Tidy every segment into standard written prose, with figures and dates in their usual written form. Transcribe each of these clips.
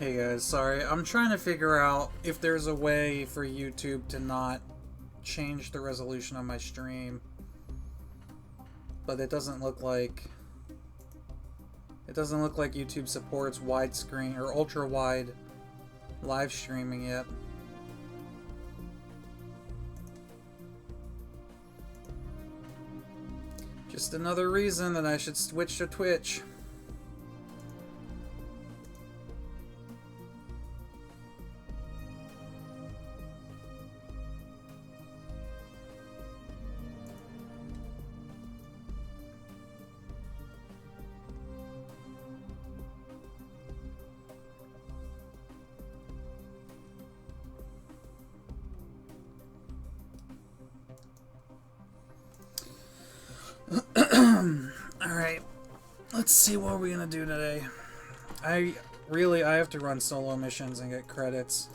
Hey guys, sorry. I'm trying to figure out if there's a way for YouTube to not change the resolution on my stream. But it doesn't look like YouTube supports widescreen or ultra wide live streaming yet. Just another reason that I should switch to Twitch. Alright, let's see what we're gonna do today. I have to run solo missions and get credits.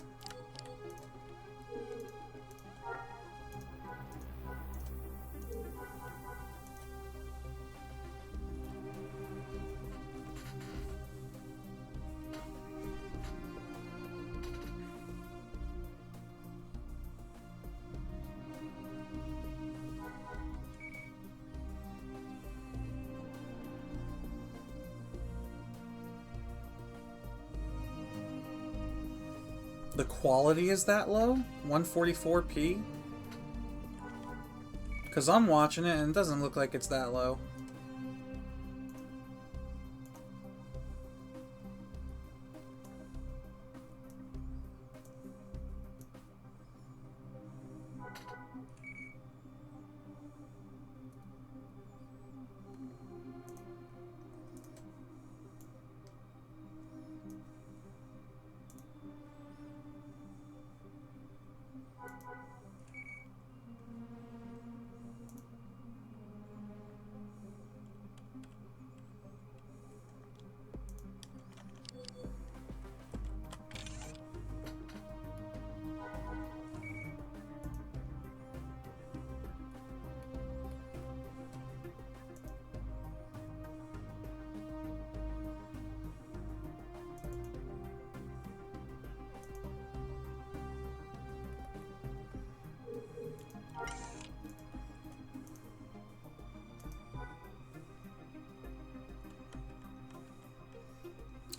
The quality is that low? 144p? Because I'm watching it and it doesn't look like it's that low.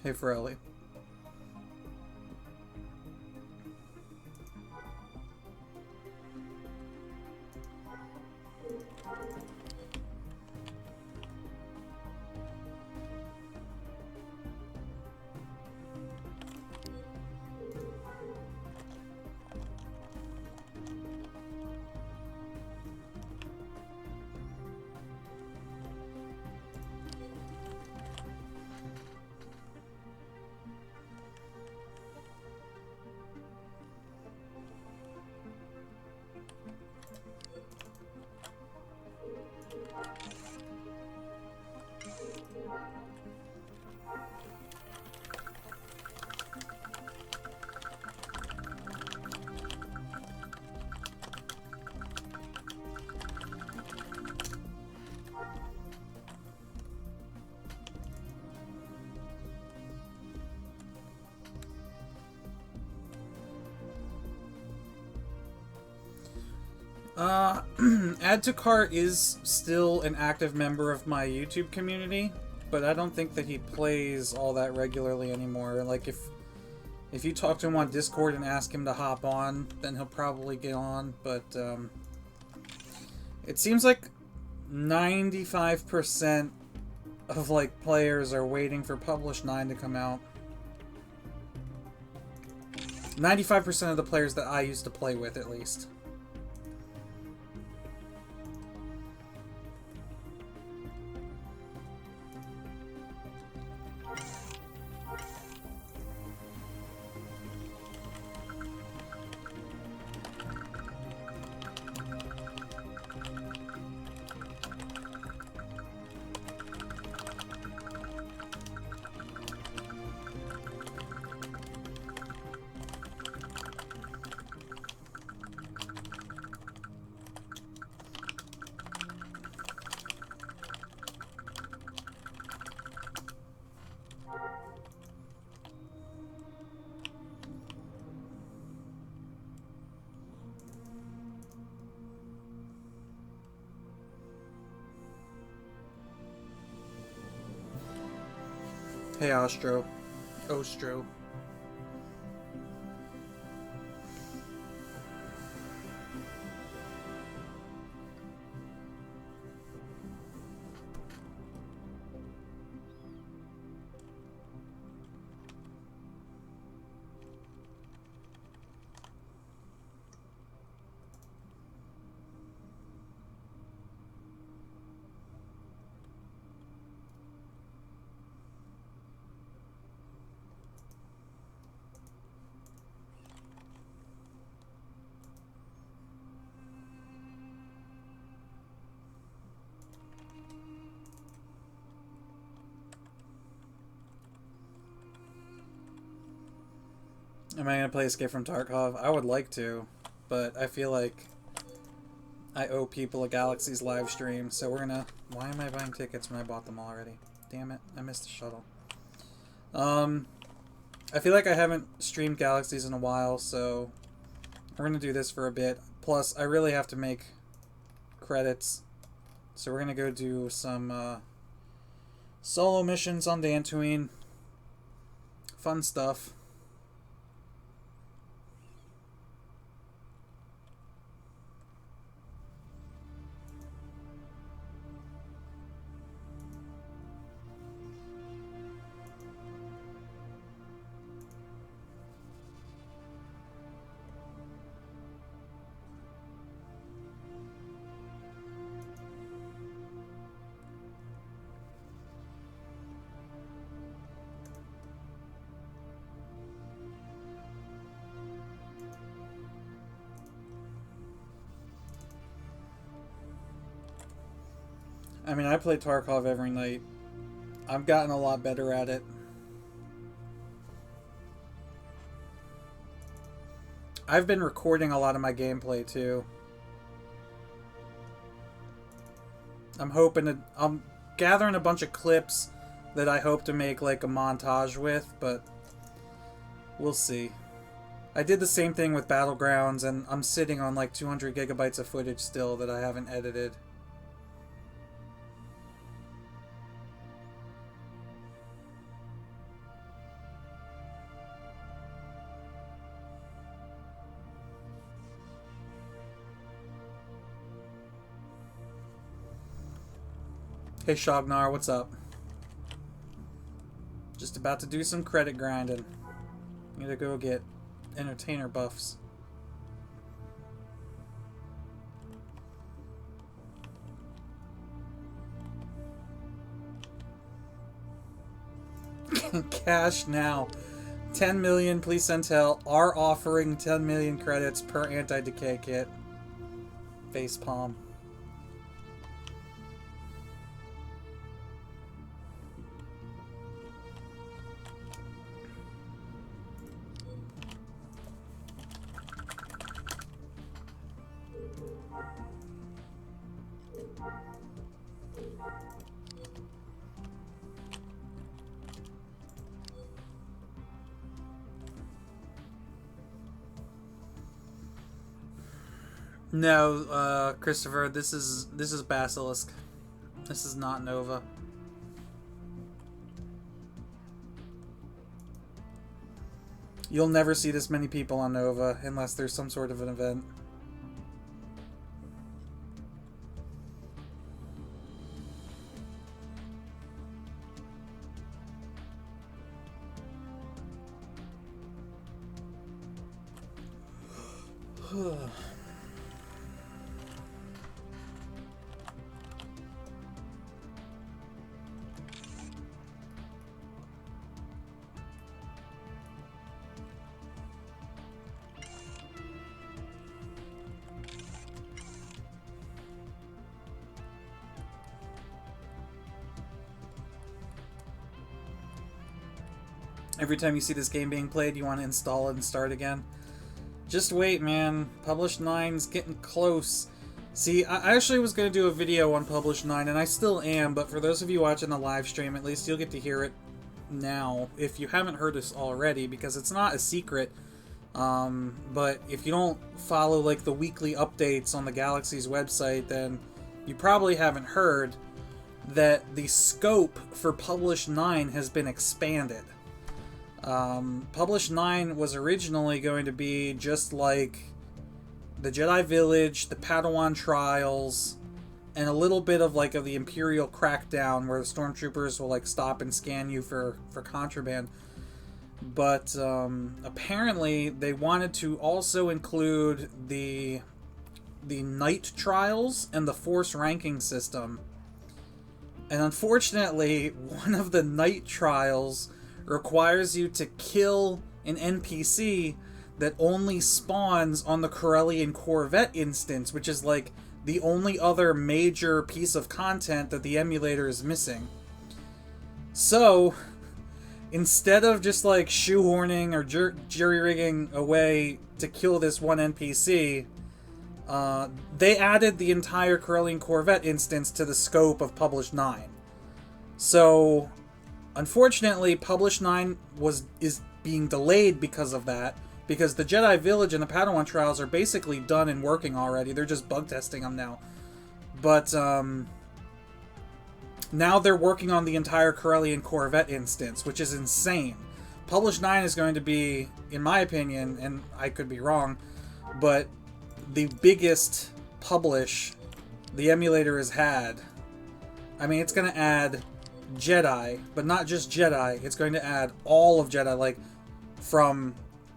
Hey, Frelly. Add to Cart is still an active member of my YouTube community, but I don't think that he plays all that regularly anymore. Like, if you talk to him on Discord and ask him to hop on, then he'll probably get on, but, it seems like 95% of, like, players are waiting for Publish 9 to come out. 95% of the players that I used to play with, at least. Hey, Ostro. Ostro. Am I gonna play Escape from Tarkov? I would like to, but I feel like I owe people a Galaxy's live stream, so we're gonna... Why am I buying tickets when I bought them already? Damn it, I missed the shuttle. I feel like I haven't streamed Galaxies in a while, so we're gonna do this for a bit. Plus, I really have to make credits, so we're gonna go do some solo missions on Dantooine. Fun stuff. I mean, I play Tarkov every night. I've gotten a lot better at it. I've been recording a lot of my gameplay too. I'm gathering a bunch of clips that I hope to make like a montage with, but we'll see. I did the same thing with Battlegrounds, and I'm sitting on like 200 gigabytes of footage still that I haven't edited. Hey Shognar, what's up? Just about to do some credit grinding. I'm gonna go get entertainer buffs. Cash now. 10 million, please send tell. Are offering 10 million credits per anti-decay kit. Facepalm. No, Christopher, this is Basilisk. This is not Nova. You'll never see this many people on Nova unless there's some sort of an event. Every time you see this game being played, you want to install it and start again. Just wait, man. Publish 9's getting close. See, I actually was going to do a video on Publish 9, and I still am, but for those of you watching the live stream, at least you'll get to hear it now, if you haven't heard this already, because it's not a secret. But if you don't follow, like, the weekly updates on the Galaxy's website, then you probably haven't heard. that the scope for Publish 9 has been expanded. Publish 9 was originally going to be just like the Jedi Village, the Padawan Trials, and a little bit of like the Imperial Crackdown, where the stormtroopers will like stop and scan you for contraband. But apparently they wanted to also include the Night Trials and the Force ranking system. And unfortunately, one of the Night Trials requires you to kill an NPC that only spawns on the Corellian Corvette instance, which is like the only other major piece of content that the emulator is missing. So, instead of just like shoehorning or jury-rigging a way to kill this one NPC, they added the entire Corellian Corvette instance to the scope of Publish 9. So, unfortunately, Publish 9 is being delayed because of that, because the Jedi Village and the Padawan Trials are basically done and working already. They're just bug testing them now. But now they're working on the entire Corellian Corvette instance, which is insane. Publish 9 is going to be, in my opinion, and I could be wrong, but the biggest publish the emulator has had. I mean, it's going to add Jedi, but not just Jedi. It's going to add all of Jedi, like from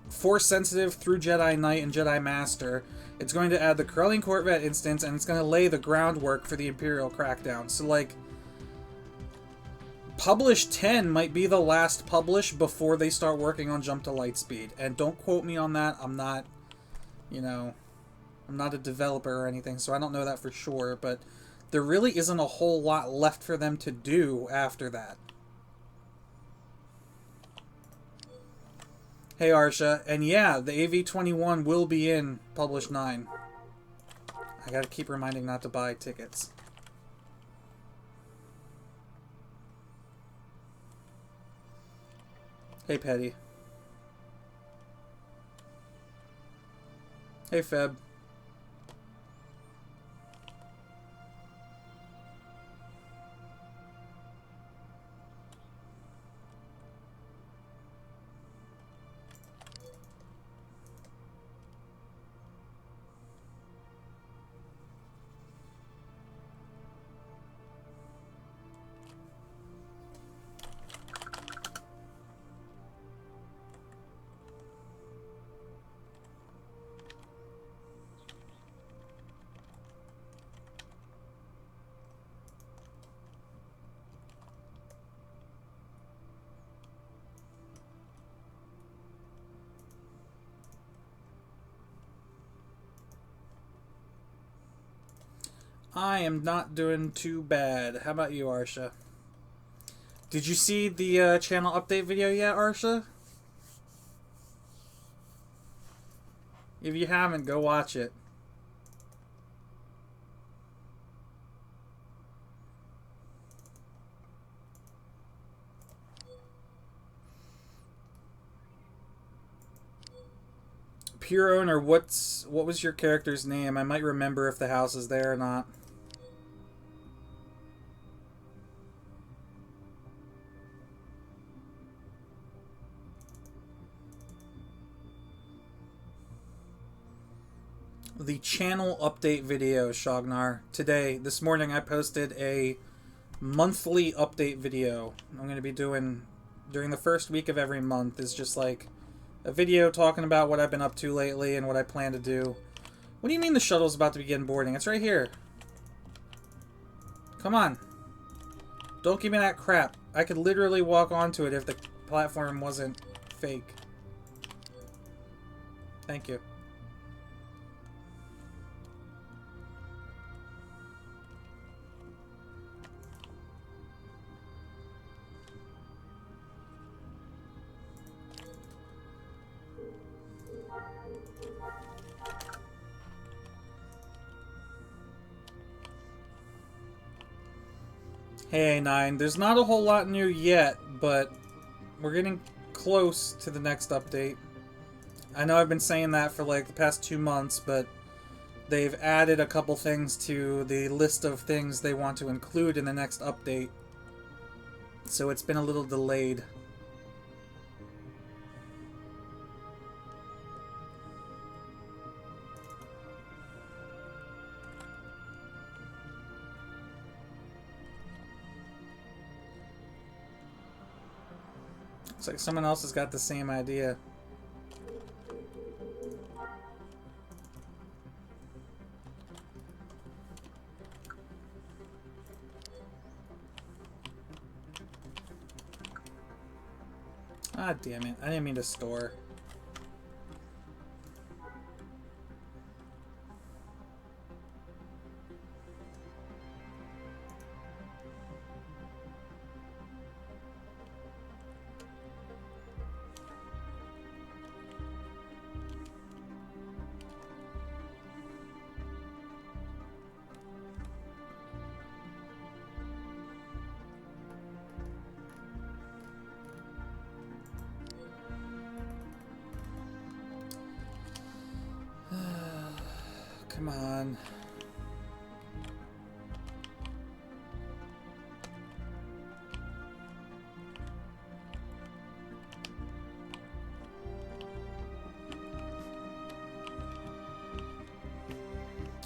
Force Sensitive through Jedi Knight and Jedi Master. It's going to add the Corellian Corvette instance, and it's going to lay the groundwork for the Imperial Crackdown. So, like, Publish 10 might be the last publish before they start working on Jump to Lightspeed. And don't quote me on that. I'm not, I'm not a developer or anything, so I don't know that for sure, but there really isn't a whole lot left for them to do after that. Hey, Arsha, and yeah, the AV-21 will be in Publish 9. I gotta keep reminding not to buy tickets. Hey, Petty. Hey, Feb. I am not doing too bad. How about you, Arsha? Did you see the channel update video yet, Arsha? If you haven't, go watch it. Pure owner, what was your character's name? I might remember if the house is there or not. The channel update video, Shognar. This morning I posted a monthly update video. I'm going to be doing during the first week of every month is just like a video talking about what I've been up to lately and what I plan to do. What do you mean the shuttle's about to begin boarding? It's right here. Come on. Don't give me that crap. I could literally walk onto it if the platform wasn't fake. Thank you. Hey, A9. There's not a whole lot new yet, but we're getting close to the next update. I know I've been saying that for like the past 2 months, but they've added a couple things to the list of things they want to include in the next update. So it's been a little delayed. Looks like someone else has got the same idea. Ah, damn it. I didn't mean to store. Come on.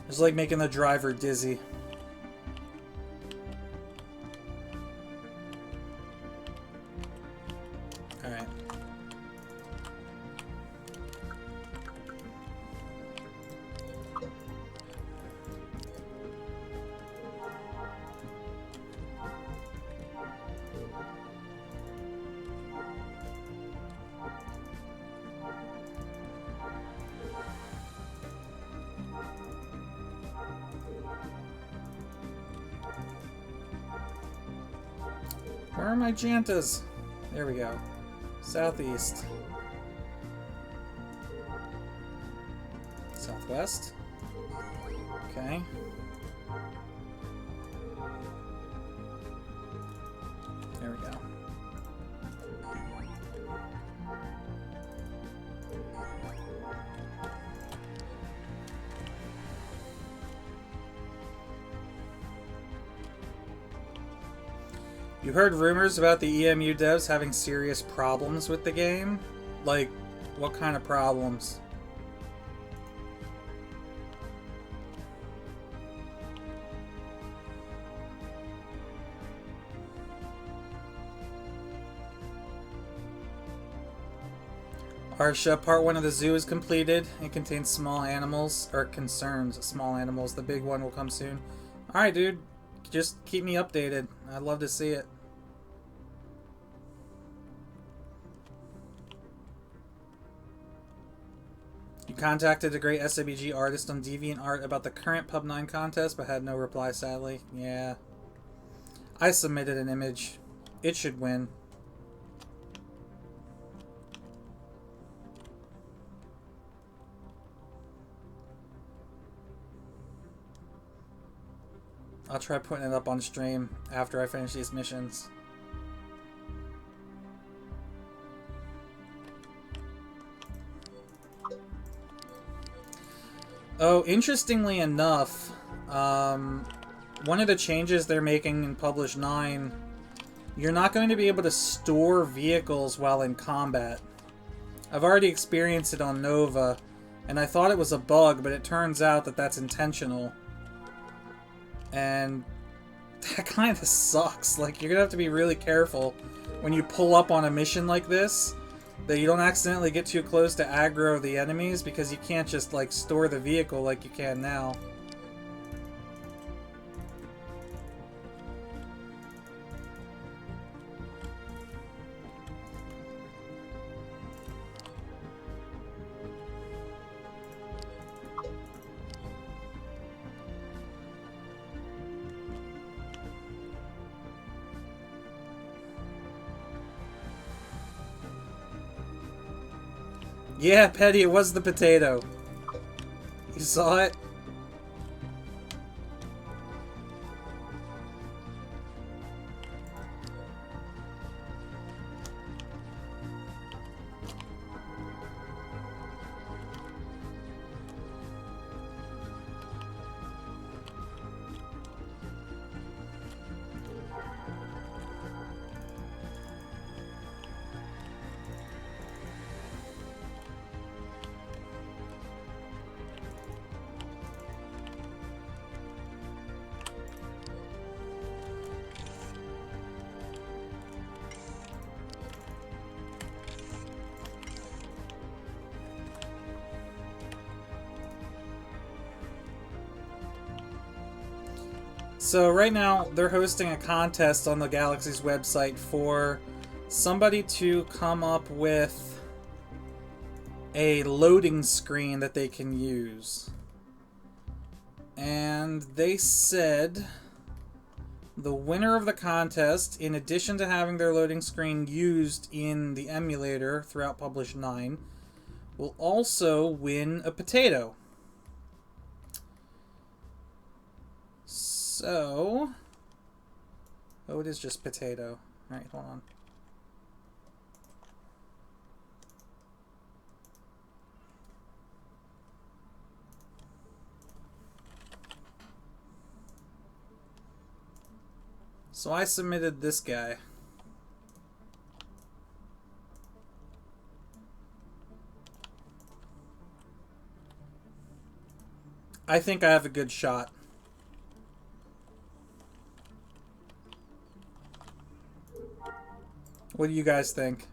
It's like making the driver dizzy. Alright. Where are my Jantas? There we go. Southeast. Southwest. Okay. There we go. You heard rumors about the EMU devs having serious problems with the game? Like, what kind of problems? Arsha, part 1 of the zoo is completed. It contains small animals, or concerns small animals. The big one will come soon. Alright, dude. Just keep me updated. I'd love to see it. You contacted the great SWG artist on DeviantArt about the current Pub 9 contest, but had no reply, sadly. Yeah. I submitted an image. It should win. I'll try putting it up on stream after I finish these missions. Oh, interestingly enough, one of the changes they're making in Publish 9, you're not going to be able to store vehicles while in combat. I've already experienced it on Nova, and I thought it was a bug, but it turns out that that's intentional. And that kind of sucks. Like, you're gonna have to be really careful when you pull up on a mission like this, that you don't accidentally get too close to aggro the enemies, because you can't just, like, store the vehicle like you can now. Yeah, Petty, it was the potato. You saw it? So right now, they're hosting a contest on the Galaxy's website for somebody to come up with a loading screen that they can use. And they said the winner of the contest, in addition to having their loading screen used in the emulator throughout Publish 9, will also win a potato. So... oh, it is just potato. Alright, hold on. So I submitted this guy. I think I have a good shot. What do you guys think?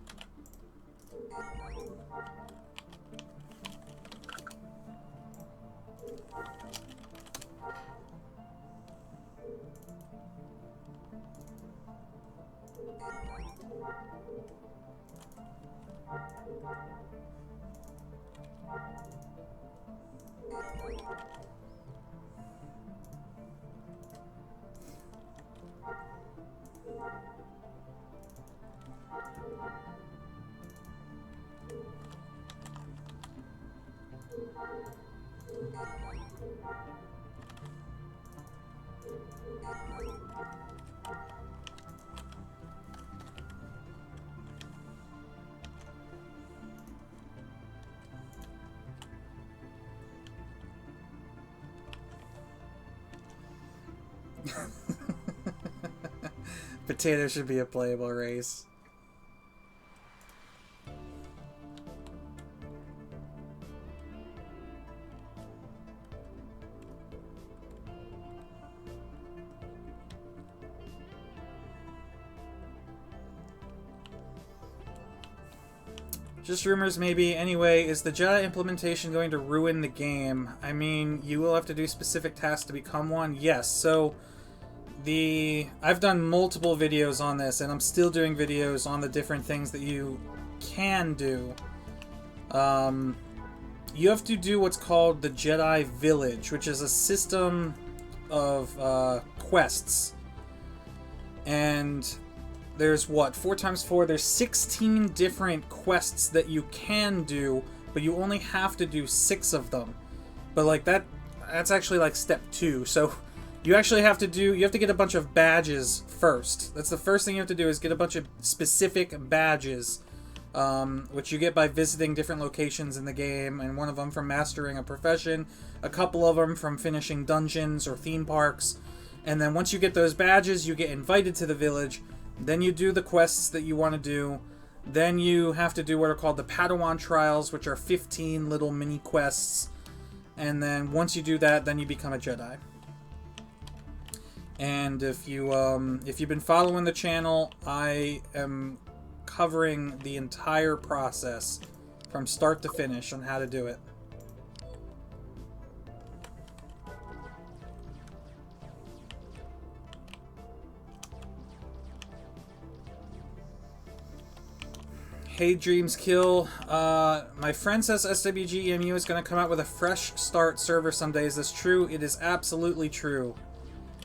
Potato should be a playable race. Just rumors, maybe. Anyway, is the Jedi implementation going to ruin the game? I mean, you will have to do specific tasks to become one. Yes, so I've done multiple videos on this, and I'm still doing videos on the different things that you can do. You have to do what's called the Jedi Village, which is a system of quests. And there's what? 4 times 4, there's 16 different quests that you can do, but you only have to do 6 of them. But like that's actually like step 2. So you actually have to get a bunch of badges first. That's the first thing you have to do, is get a bunch of specific badges, which you get by visiting different locations in the game, and one of them from mastering a profession, a couple of them from finishing dungeons or theme parks. And then once you get those badges, you get invited to the village. Then you do the quests that you want to do. Then you have to do what are called the Padawan Trials, which are 15 little mini quests. And then once you do that, then you become a Jedi. And if you've been following the channel, I am covering the entire process from start to finish on how to do it. Hey Dreams Kill, my friend says SWGEmu is going to come out with a fresh start server someday. Is this true? It is absolutely true.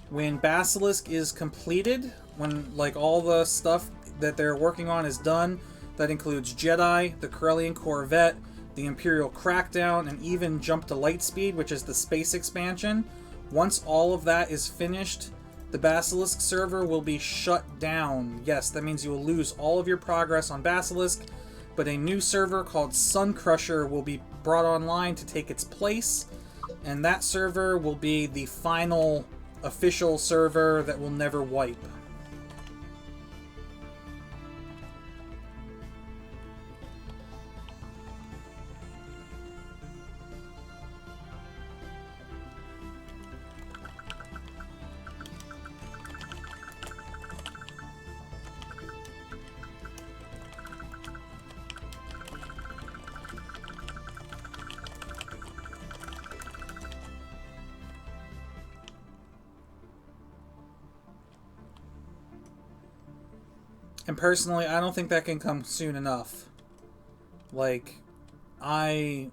When Basilisk is completed, when like all the stuff that they're working on is done, that includes Jedi, the Corellian Corvette, the Imperial Crackdown, and even Jump to Lightspeed, which is the space expansion. Once all of that is finished, the Basilisk server will be shut down. Yes, that means you will lose all of your progress on Basilisk, but a new server called Sun Crusher will be brought online to take its place, and that server will be the final official server that will never wipe. And personally, I don't think that can come soon enough. Like, I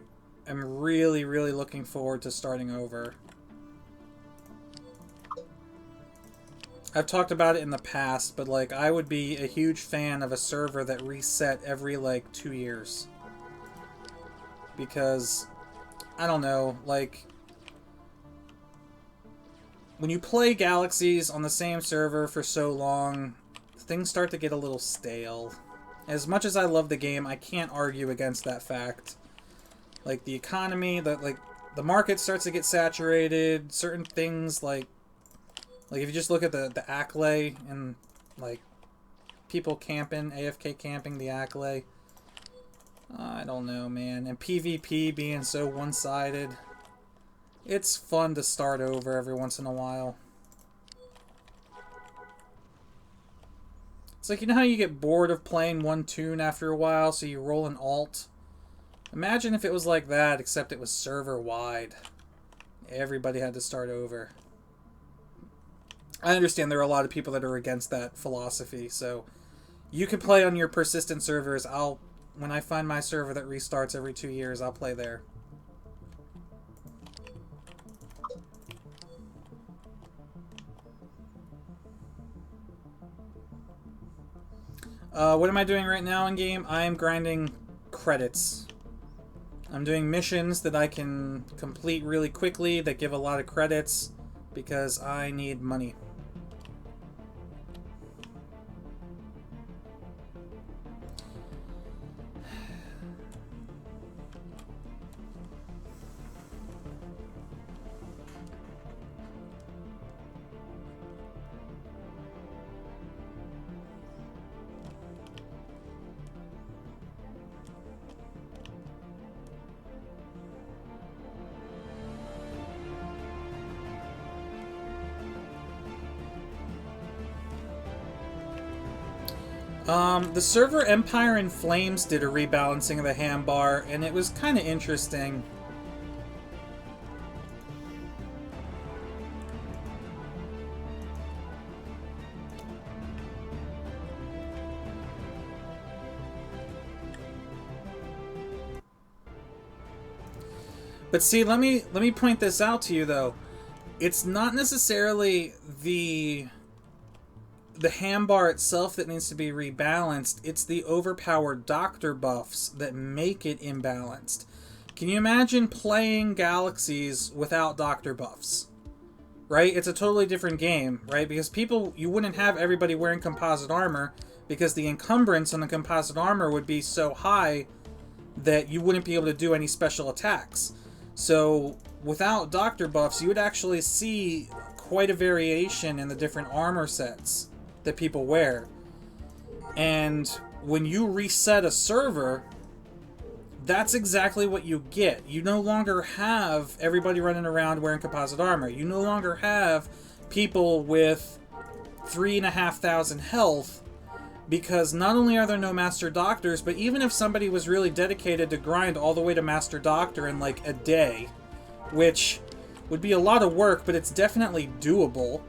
am really, really looking forward to starting over. I've talked about it in the past, but like, I would be a huge fan of a server that reset every like 2 years. Because, I don't know, like, when you play Galaxies on the same server for so long, things start to get a little stale. As much as I love the game, I can't argue against that fact. Like, the economy, the market starts to get saturated, certain things, like if you just look at the Acklay and, like, people camping, AFK camping the Acklay. I don't know, man. And PvP being so one-sided. It's fun to start over every once in a while. It's like, you know how you get bored of playing one tune after a while, so you roll an alt? Imagine if it was like that, except it was server-wide. Everybody had to start over. I understand there are a lot of people that are against that philosophy, so you can play on your persistent servers. When I find my server that restarts every 2 years, I'll play there. What am I doing right now in game? I am grinding credits. I'm doing missions that I can complete really quickly that give a lot of credits because I need money. The server Empire in Flames did a rebalancing of the handbar, and it was kind of interesting. But see, let me point this out to you though. It's not necessarily the handbar itself that needs to be rebalanced. It's the overpowered doctor buffs that make it imbalanced. Can you imagine playing Galaxies without doctor buffs? Right? It's a totally different game, right? Because you wouldn't have everybody wearing composite armor because the encumbrance on the composite armor would be so high that you wouldn't be able to do any special attacks. So without doctor buffs, you would actually see quite a variation in the different armor sets that people wear. And when you reset a server, that's exactly what you get. You no longer have everybody running around wearing composite armor. You no longer have people with 3,500 health, because not only are there no Master Doctors, but even if somebody was really dedicated to grind all the way to Master Doctor in like a day, which would be a lot of work, but it's definitely doable.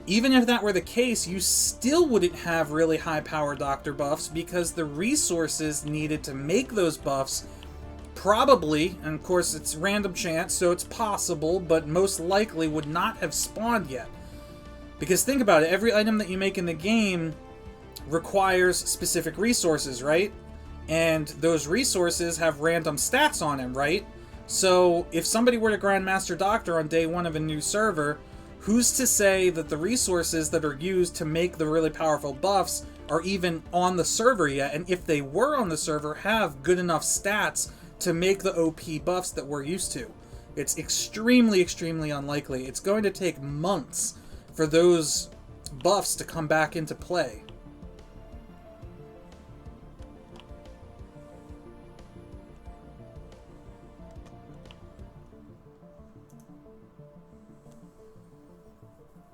Even if that were the case, you still wouldn't have really high-power Doctor buffs because the resources needed to make those buffs probably, and of course it's random chance, so it's possible, but most likely would not have spawned yet. Because think about it, every item that you make in the game requires specific resources, right? And those resources have random stats on them, right? So if somebody were to grind Master Doctor on day one of a new server, who's to say that the resources that are used to make the really powerful buffs are even on the server yet? And if they were on the server, have good enough stats to make the OP buffs that we're used to? It's extremely, extremely unlikely. It's going to take months for those buffs to come back into play.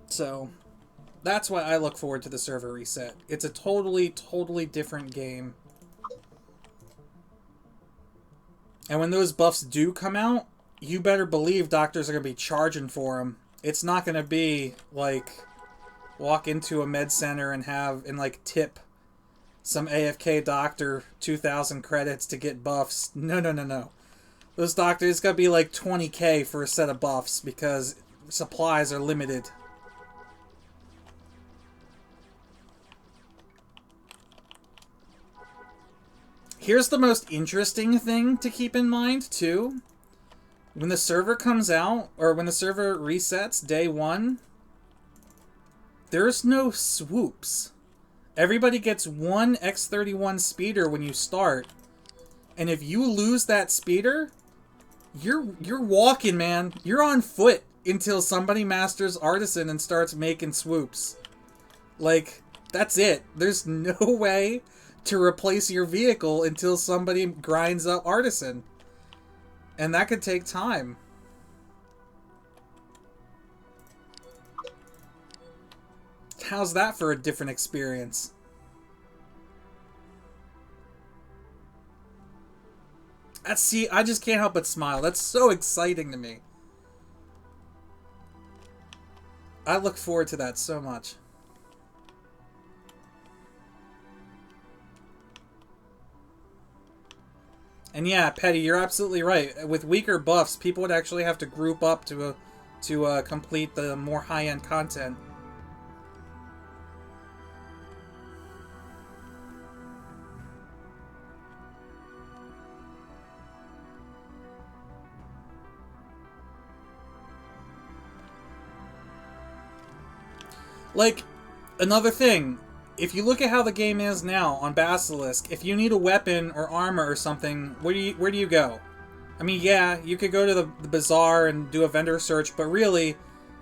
So, that's why I look forward to the server reset. It's a totally, totally different game. And when those buffs do come out, you better believe doctors are going to be charging for them. It's not going to be like walk into a med center and like tip some AFK doctor 2,000 credits to get buffs. No, no, no, no. Those doctors, it's gotta be like 20k for a set of buffs because supplies are limited. Here's the most interesting thing to keep in mind, too. When the server comes out, or when the server resets day 1, there's no swoops. Everybody gets one X31 speeder when you start. And if you lose that speeder, you're walking, man. You're on foot until somebody masters Artisan and starts making swoops. Like, that's it. There's no way to replace your vehicle until somebody grinds up Artisan. And that could take time. How's that for a different experience? See, I just can't help but smile. That's so exciting to me. I look forward to that so much. And yeah, Petty, you're absolutely right. With weaker buffs, people would actually have to group up to complete the more high-end content. Like, another thing, if you look at how the game is now on Basilisk, if you need a weapon or armor or something, where do you go? I mean, yeah, you could go to the bazaar and do a vendor search, but really,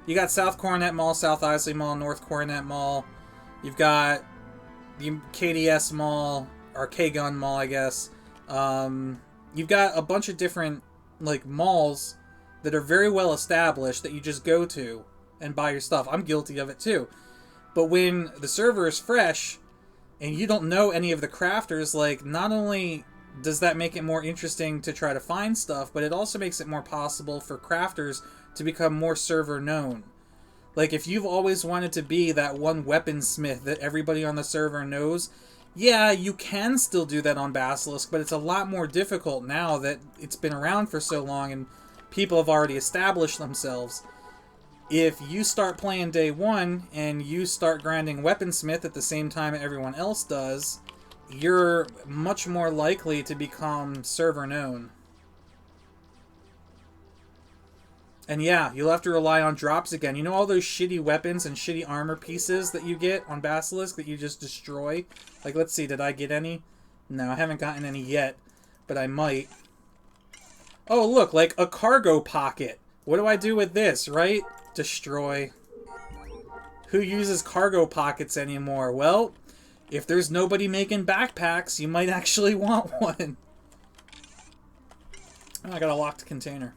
you got South Coronet Mall, South Isley Mall, North Coronet Mall. You've got the KDS Mall, or K-Gun Mall, I guess. You've got a bunch of different, like, malls that are very well established that you just go to and buy your stuff. I'm guilty of it, too. But when the server is fresh and you don't know any of the crafters, like, not only does that make it more interesting to try to find stuff, but it also makes it more possible for crafters to become more server known. Like, if you've always wanted to be that one weaponsmith that everybody on the server knows, yeah, you can still do that on Basilisk, but it's a lot more difficult now that it's been around for so long and people have already established themselves. If you start playing day 1 and you start grinding Weaponsmith at the same time everyone else does, you're much more likely to become server known. And yeah, you'll have to rely on drops again. You know all those shitty weapons and shitty armor pieces that you get on Basilisk that you just destroy? Like, let's see, did I get any? No, I haven't gotten any yet, but I might. Oh, look, like a cargo pocket. What do I do with this, right? Destroy. Who uses cargo pockets anymore? Well, if there's nobody making backpacks, you might actually want one. Oh, I got a locked container.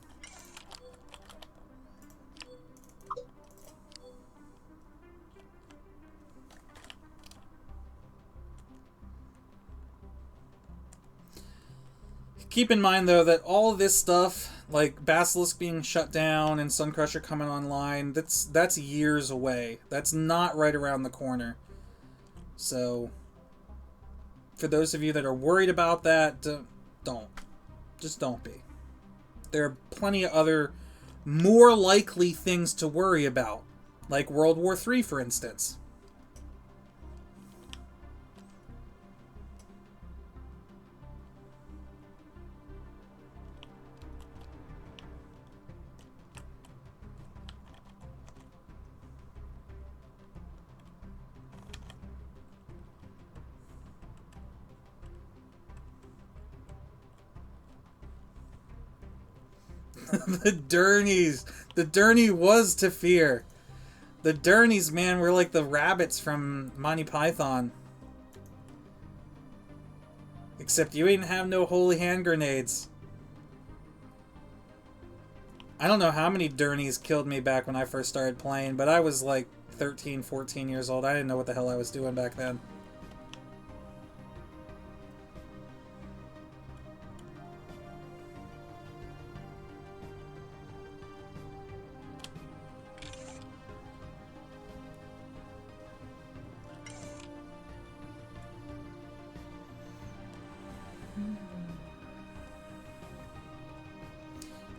Keep in mind, though, that all of this stuff, like Basilisk being shut down and Suncrusher coming online, that's years away. That's not right around the corner. So, for those of you that are worried about that, don't. Just don't be. There are plenty of other, more likely things to worry about. Like World War III, for instance. The Durnies. The Durnie was to fear. The Durnies, man, were like the rabbits from Monty Python. Except you ain't have no holy hand grenades. I don't know how many Durnies killed me back when I first started playing, but I was like 13, 14 years old. I didn't know what the hell I was doing back then.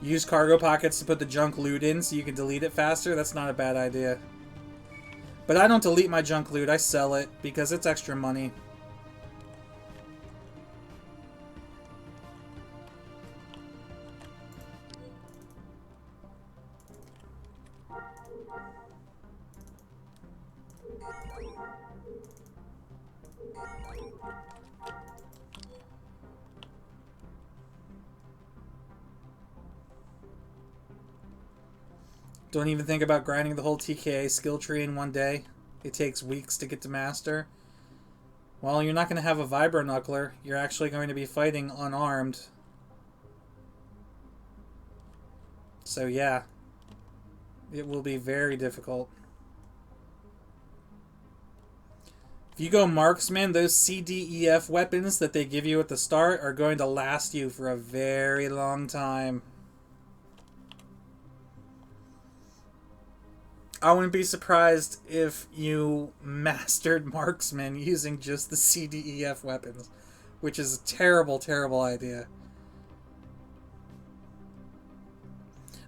Use cargo pockets to put the junk loot in so you can delete it faster. That's not a bad idea. But I don't delete my junk loot. I sell it because it's extra money. Don't even think about grinding the whole TKA skill tree in one day. It takes weeks to get to master. Well, you're not going to have a Vibro Knuckler. You're actually going to be fighting unarmed. So yeah, it will be very difficult. If you go marksman, those CDEF weapons that they give you at the start are going to last you for a very long time. I wouldn't be surprised if you mastered marksman using just the CDEF weapons, which is a terrible, terrible idea.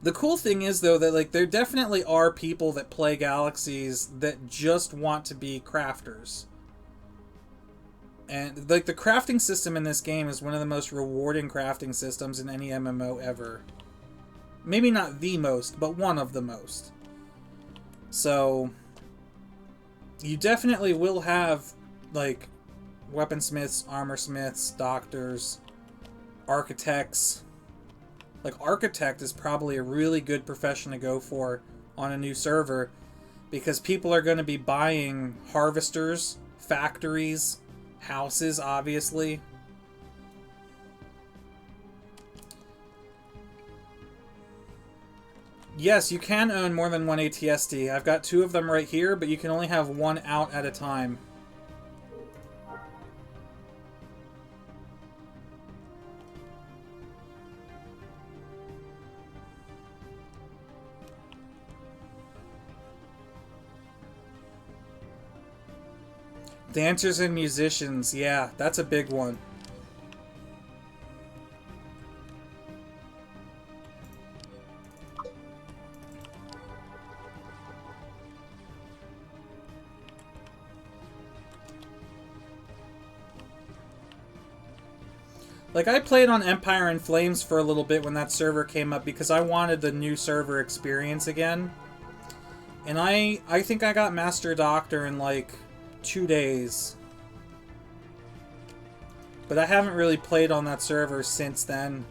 The cool thing is, though, that like there definitely are people that play Galaxies that just want to be crafters. And like the crafting system in this game is one of the most rewarding crafting systems in any MMO ever. Maybe not the most, but one of the most. So, you definitely will have, like, weaponsmiths, armorsmiths, doctors, architects. Like, architect is probably a really good profession to go for on a new server, because people are going to be buying harvesters, factories, houses, obviously. Yes, you can own more than one ATSD. I've got 2 of them right here, but you can only have 1 out at a time. Dancers and musicians, yeah, that's a big one. Like, I played on Empire in Flames for a little bit when that server came up because I wanted the new server experience again. And I think I got Master Doctor in, like, 2 days. But I haven't really played on that server since then.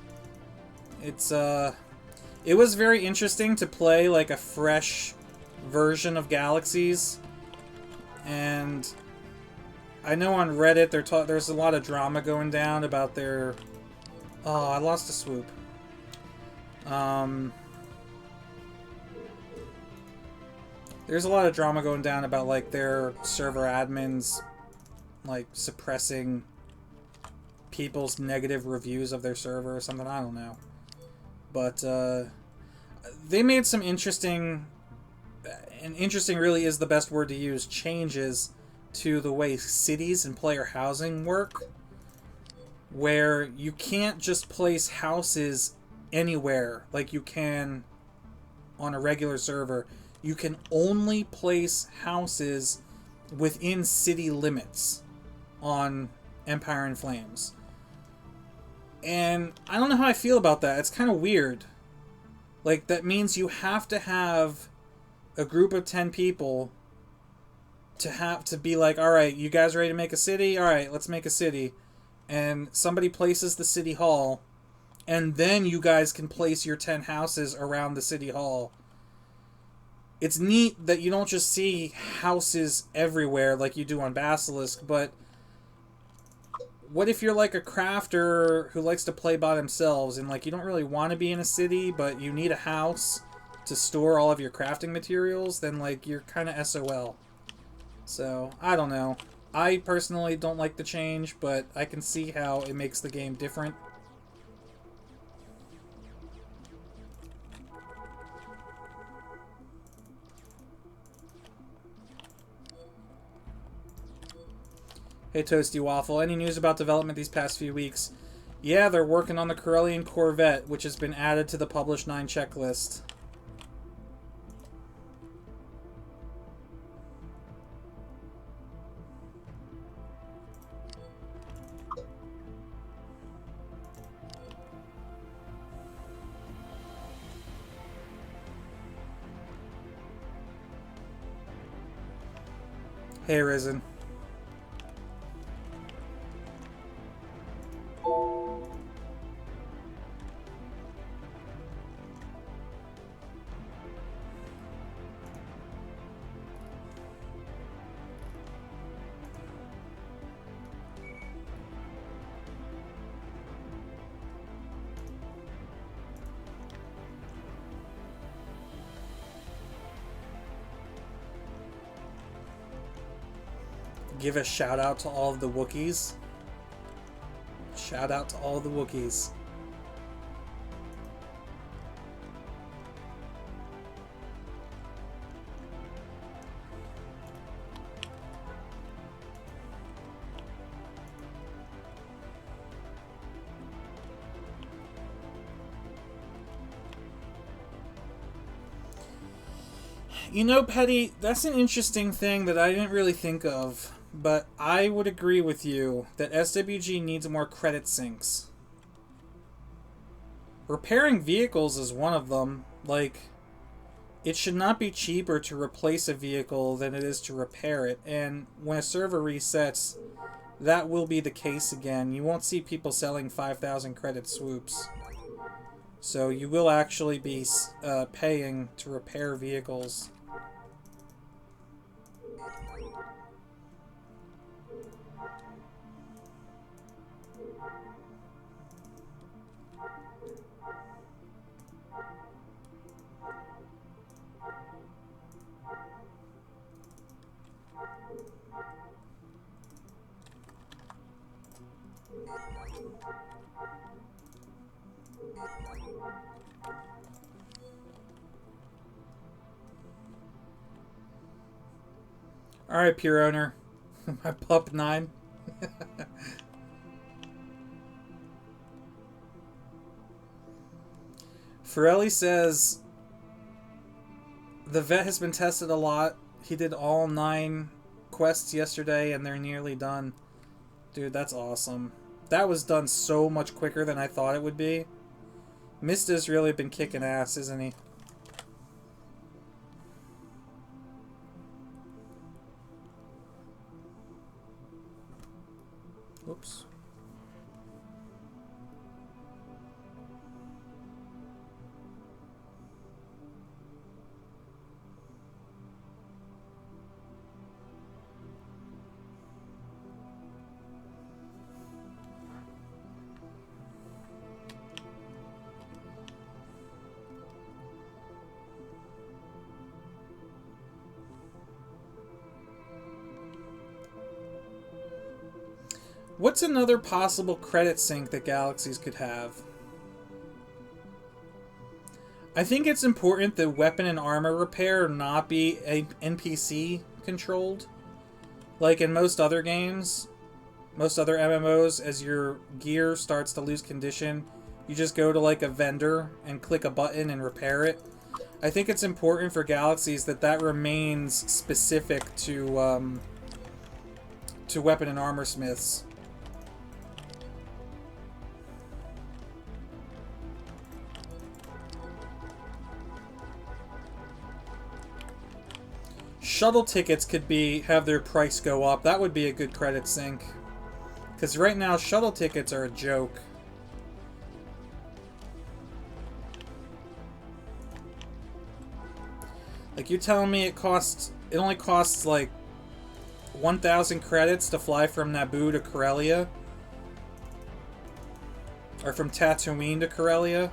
It's, it was very interesting to play, like, a fresh version of Galaxies. And I know on Reddit there's a lot of drama going down about their... Oh, I lost a swoop. There's a lot of drama going down about, like, their server admins, like, suppressing people's negative reviews of their server or something. I don't know. But, they made some interesting... And interesting really is the best word to use. Changes to the way cities and player housing work, where you can't just place houses anywhere like you can on a regular server. You can only place houses within city limits on Empire in Flames. And I don't know how I feel about that. It's kind of weird. Like, that means you have to have a group of 10 people to be like, alright, you guys ready to make a city? Alright, let's make a city. And somebody places the city hall, and then you guys can place your 10 houses around the city hall. It's neat that you don't just see houses everywhere like you do on Basilisk, but what if you're like a crafter who likes to play by themselves, and like you don't really want to be in a city, but you need a house to store all of your crafting materials? Then like you're kind of SOL. So, I don't know. I personally don't like the change, but I can see how it makes the game different. Hey Toasty Waffle, any news about development these past few weeks? Yeah, they're working on the Corellian Corvette, which has been added to the Publish 9 checklist. Hey, Risen. Give a shout out to all of the Wookiees. Shout out to all the Wookiees. You know, Petty, that's an interesting thing that I didn't really think of. But I would agree with you that SWG needs more credit sinks. Repairing vehicles is one of them. Like, it should not be cheaper to replace a vehicle than it is to repair it. And when a server resets, that will be the case again. You won't see people selling 5,000 credit swoops. So you will actually be paying to repair vehicles. Alright, Pure Owner. My pup 9. Ferelli says the vet has been tested a lot. He did all 9 quests yesterday and they're nearly done. Dude, that's awesome. That was done so much quicker than I thought it would be. Misc has really been kicking ass, isn't he? Whoops. What's another possible credit sink that Galaxies could have? I think it's important that weapon and armor repair not be NPC controlled. Like in most other games, most other MMOs, as your gear starts to lose condition, you just go to like a vendor and click a button and repair it. I think it's important for Galaxies that remains specific to weapon and armor smiths. Shuttle tickets could have their price go up. That would be a good credit sink. Because right now, shuttle tickets are a joke. Like, you're telling me it only costs like 1,000 credits to fly from Naboo to Corellia? Or from Tatooine to Corellia?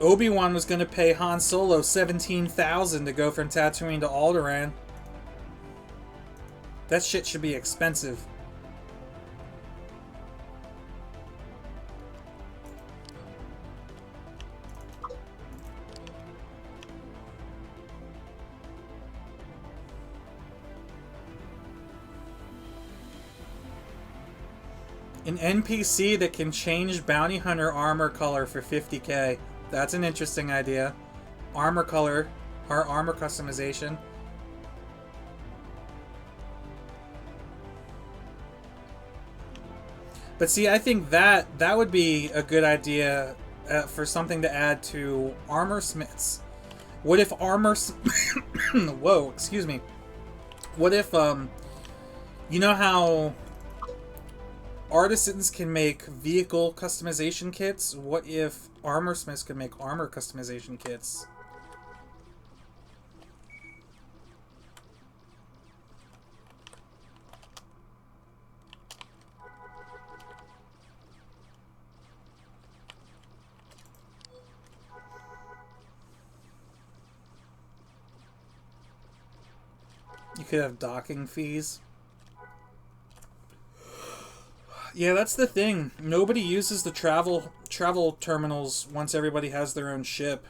Obi-Wan was going to pay Han Solo 17,000 to go from Tatooine to Alderaan. That shit should be expensive. An NPC that can change bounty hunter armor color for 50k. That's an interesting idea. Armor color, or armor customization. But see, I think that would be a good idea for something to add to armor smiths. What if armor... Whoa, excuse me. What if, you know how artisans can make vehicle customization kits? What if armor smiths could make armor customization kits? You could have docking fees. Yeah, that's the thing. Nobody uses the travel terminals once everybody has their own ship.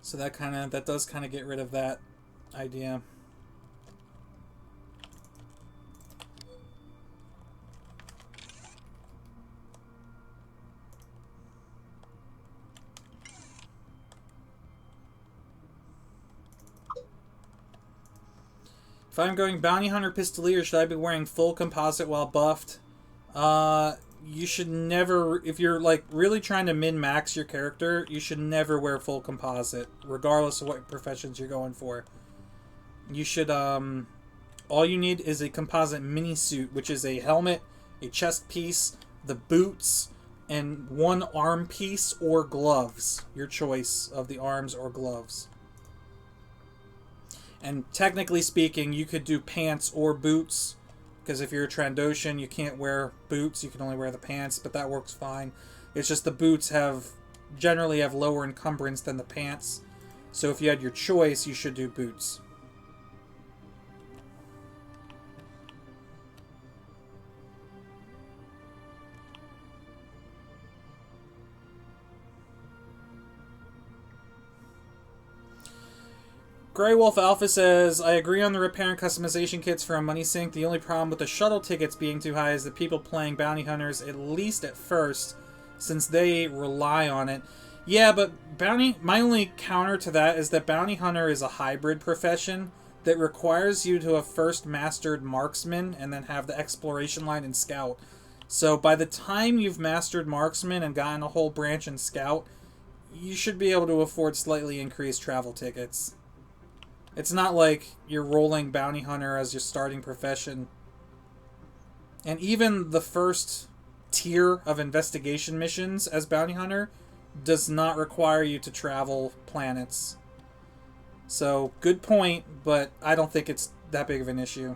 So that does kind of get rid of that idea. If I'm going Bounty Hunter Pistolier, should I be wearing full composite while buffed? You should never, if you're like really trying to min-max your character, you should never wear full composite, regardless of what professions you're going for. You should, all you need is a composite mini suit, which is a helmet, a chest piece, the boots, and one arm piece or gloves. Your choice of the arms or gloves. And technically speaking, you could do pants or boots, because if you're a Trandoshan, you can't wear boots, you can only wear the pants, but that works fine. It's just the boots generally have lower encumbrance than the pants, so if you had your choice, you should do boots. Grey Wolf Alpha says, I agree on the repair and customization kits for a money sink. The only problem with the shuttle tickets being too high is that people playing bounty hunters, at least at first, since they rely on it. Yeah, but my only counter to that is that bounty hunter is a hybrid profession that requires you to have first mastered marksman and then have the exploration line in scout. So by the time you've mastered marksman and gotten a whole branch in scout, you should be able to afford slightly increased travel tickets. It's not like you're rolling bounty hunter as your starting profession. And even the first tier of investigation missions as bounty hunter does not require you to travel planets. So, good point, but I don't think it's that big of an issue.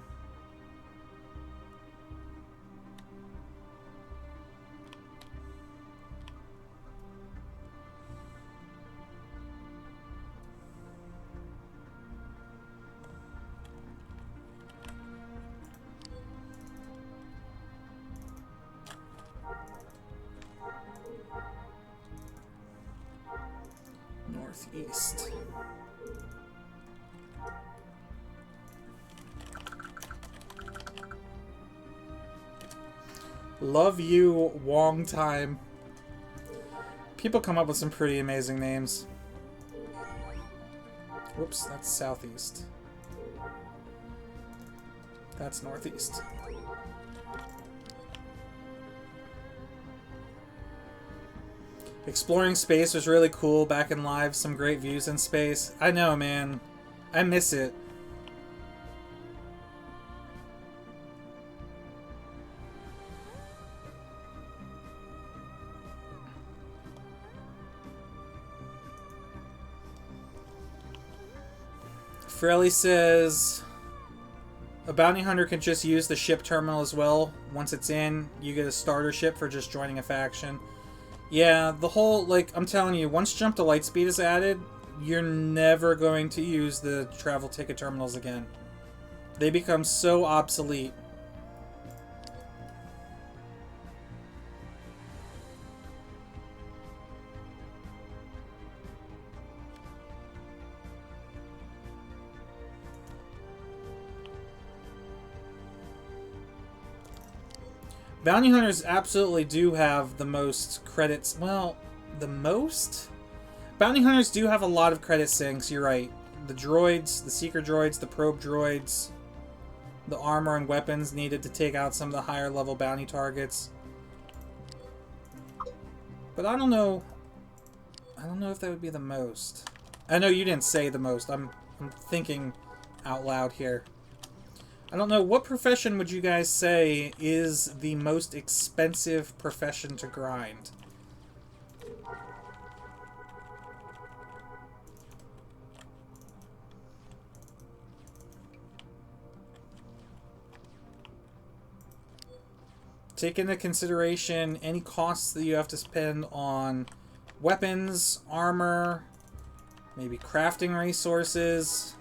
Northeast. Love you, Wong Time. People come up with some pretty amazing names. Whoops, that's southeast. That's northeast. Exploring space was really cool back in live. Some great views in space. I know, man. I miss it. Frelly says, a bounty hunter can just use the ship terminal as well. Once it's in, you get a starter ship for just joining a faction. Yeah, the whole, like, I'm telling you, once Jump to Lightspeed is added, you're never going to use the travel ticket terminals again. They become so obsolete. Bounty hunters absolutely do have the most credits. Well, the most? Bounty hunters do have a lot of credit sinks, you're right. The droids, the seeker droids, the probe droids, the armor and weapons needed to take out some of the higher level bounty targets. But I don't know if that would be the most. I know you didn't say the most. I'm thinking out loud here. I don't know, what profession would you guys say is the most expensive profession to grind? Take into consideration any costs that you have to spend on weapons, armor, maybe crafting resources.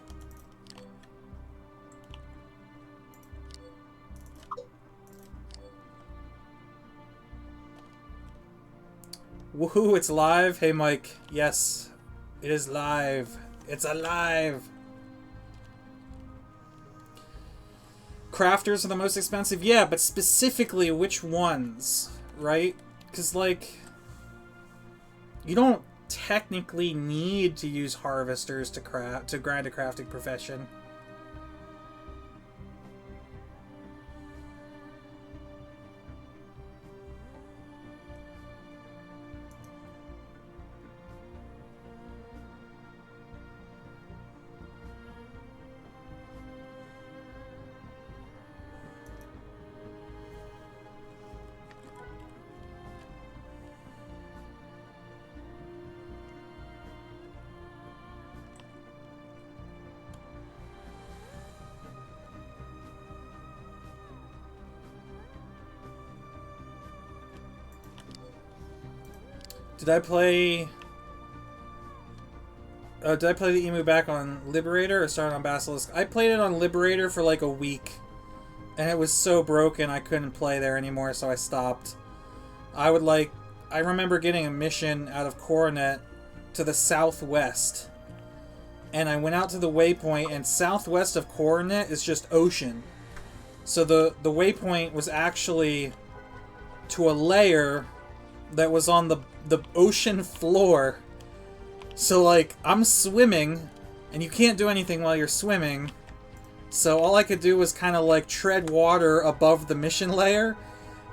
Woohoo, it's live. Hey, Mike. Yes, it is live. It's alive. Crafters are the most expensive? Yeah, but specifically which ones, right? Because, like, you don't technically need to use harvesters to grind a crafting profession. Did I play the Emu back on Liberator or start on Basilisk? I played it on Liberator for like a week, and it was so broken I couldn't play there anymore, so I stopped. I remember getting a mission out of Coronet to the southwest, and I went out to the waypoint, and southwest of Coronet is just ocean. So the waypoint was actually to a layer that was on the ocean floor. So, like, I'm swimming, and you can't do anything while you're swimming. So all I could do was kind of, like, tread water above the mission layer,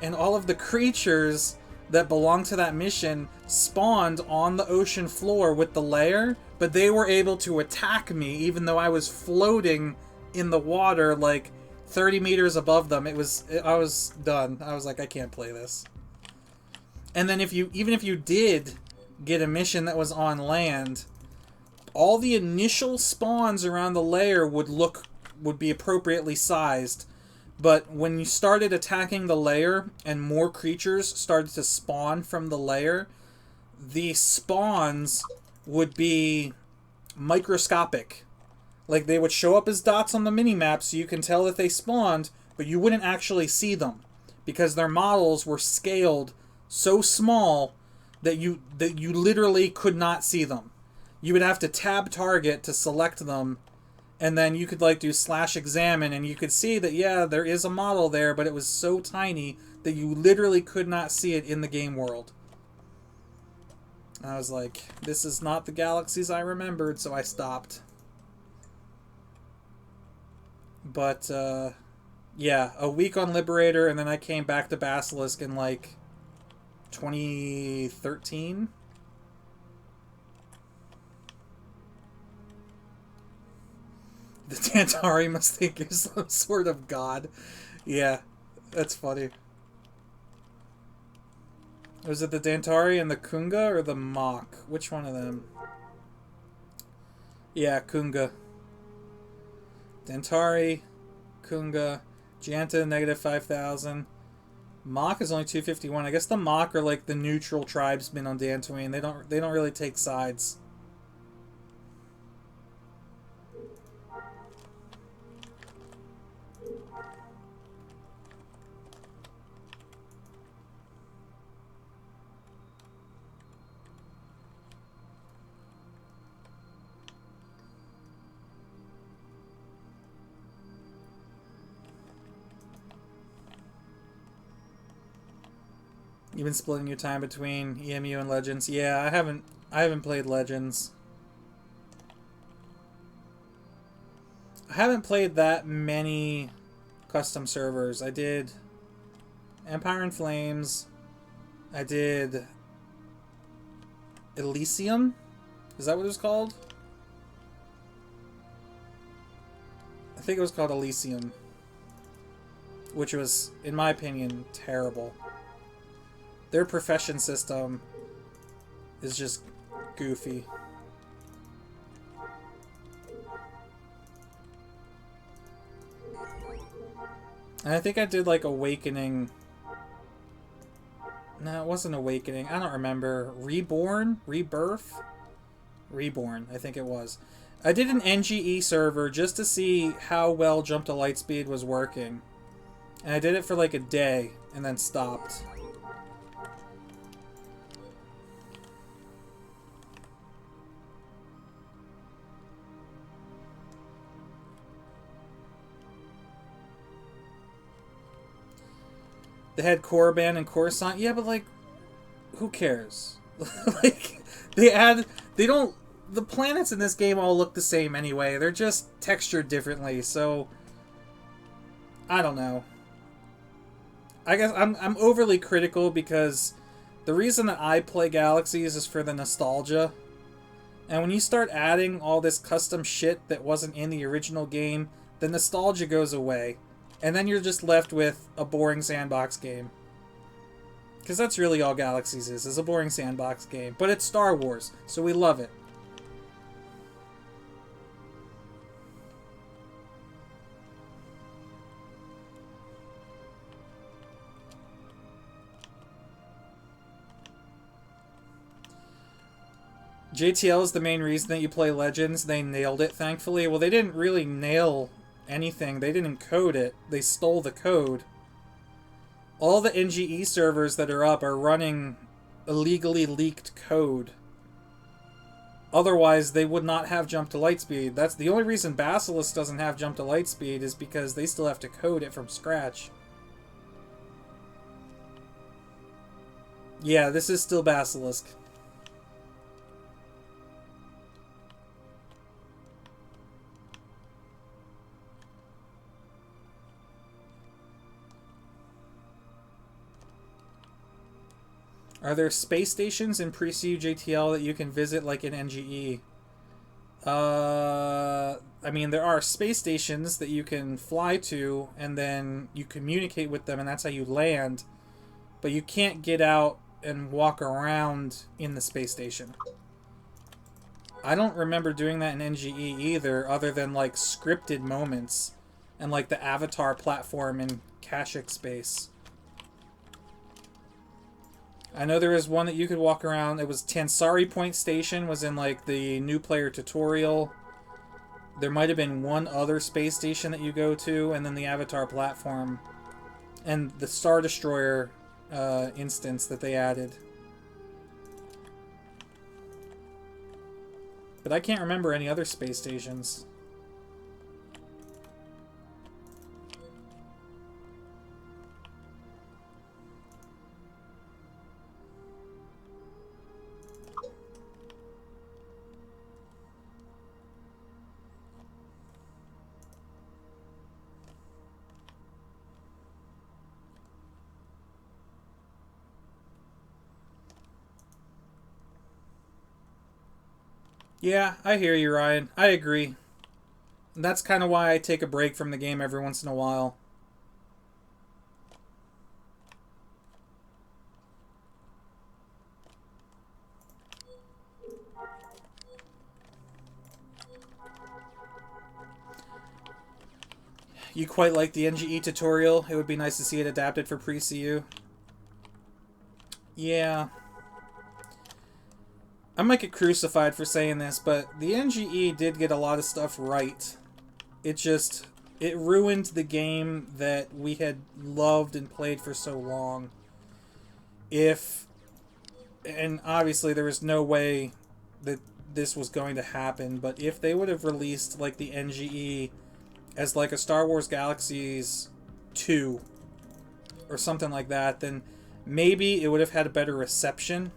and all of the creatures that belong to that mission spawned on the ocean floor with the layer, but they were able to attack me even though I was floating in the water, like, 30 meters above them. I was done. I was like, I can't play this. And then even if you did get a mission that was on land, all the initial spawns around the layer would be appropriately sized. But when you started attacking the layer and more creatures started to spawn from the layer, the spawns would be microscopic. Like, they would show up as dots on the minimap so you can tell that they spawned, but you wouldn't actually see them because their models were scaled so small that you literally could not see them. You would have to tab target to select them, and then you could, like, do /examine, and you could see that, yeah, there is a model there, but it was so tiny that you literally could not see it in the game world. I was like, this is not the galaxies I remembered, so I stopped. But, yeah, a week on Liberator, and then I came back to Basilisk in, like, 2013? The Dantari must think you're some sort of god. Yeah, that's funny. Was it the Dantari and the Kunga or the Mach? Which one of them? Yeah, Kunga. Dantari, Kunga, Janta, negative 5,000. Mach is only 251. I guess the Mach are like the neutral tribesmen on Dantooine. They don't really take sides. You've been splitting your time between EMU and Legends. Yeah, I haven't played Legends. I haven't played that many custom servers. I did Empire in Flames. I did Elysium. Is that what it was called? I think it was called Elysium. Which was, in my opinion, terrible. Their profession system is just goofy. And I think I did like Awakening. No, it wasn't Awakening. I don't remember. Reborn? Rebirth? Reborn, I think it was. I did an NGE server just to see how well Jump to Lightspeed was working. And I did it for like a day and then stopped. They had Korriban and Coruscant. Yeah, but like, who cares? Like, the planets in this game all look the same anyway. They're just textured differently, so I don't know. I guess I'm overly critical because the reason that I play Galaxies is for the nostalgia. And when you start adding all this custom shit that wasn't in the original game, the nostalgia goes away. And then you're just left with a boring sandbox game. Because that's really all Galaxies is a boring sandbox game. But it's Star Wars, so we love it. JTL is the main reason that you play Legends. They nailed it, thankfully. Well, they didn't really nail anything. They didn't code it. They stole the code. All the NGE servers that are up are running illegally leaked code. Otherwise, they would not have Jump to Lightspeed. That's the only reason Basilisk doesn't have Jump to Lightspeed is because they still have to code it from scratch. Yeah, this is still Basilisk. Are there space stations in pre-CU JTL that you can visit like in NGE? I mean, there are space stations that you can fly to, and then you communicate with them, and that's how you land. But you can't get out and walk around in the space station. I don't remember doing that in NGE either, other than like scripted moments and like the Avatar platform in Kashyyyk space. I know there was one that you could walk around. It was Tansari Point Station, was in like the new player tutorial. There might have been one other space station that you go to, and then the Avatar platform. And the Star Destroyer instance that they added. But I can't remember any other space stations. Yeah, I hear you, Ryan. I agree. And that's kind of why I take a break from the game every once in a while. You quite like the NGE tutorial. It would be nice to see it adapted for pre-CU. Yeah. I might get crucified for saying this, but the NGE did get a lot of stuff right. It ruined the game that we had loved and played for so long. And obviously there was no way that this was going to happen, but if they would have released like the NGE as like a Star Wars Galaxies 2 or something like that, then maybe it would have had a better reception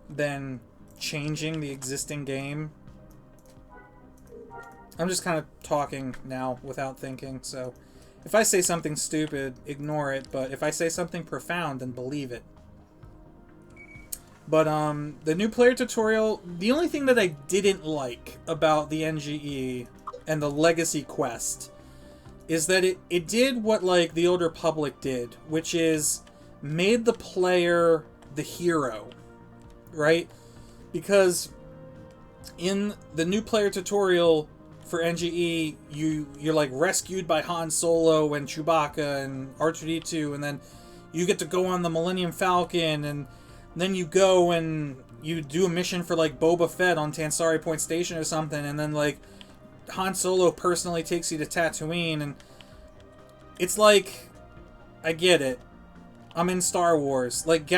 than changing the existing game. I'm just kind of talking now without thinking, so if I say something stupid, ignore it, but if I say something profound, then believe it. But the new player tutorial, the only thing that I didn't like about the NGE and the Legacy Quest is that it did what, like, the Old Republic did, which is made the player the hero, right? Because in the new player tutorial for NGE, you're like rescued by Han Solo and Chewbacca and R2-D2, and then you get to go on the Millennium Falcon, and then you go and you do a mission for like Boba Fett on Tansari Point Station or something, and then like Han Solo personally takes you to Tatooine, and it's like, I get it. I'm in Star Wars. Like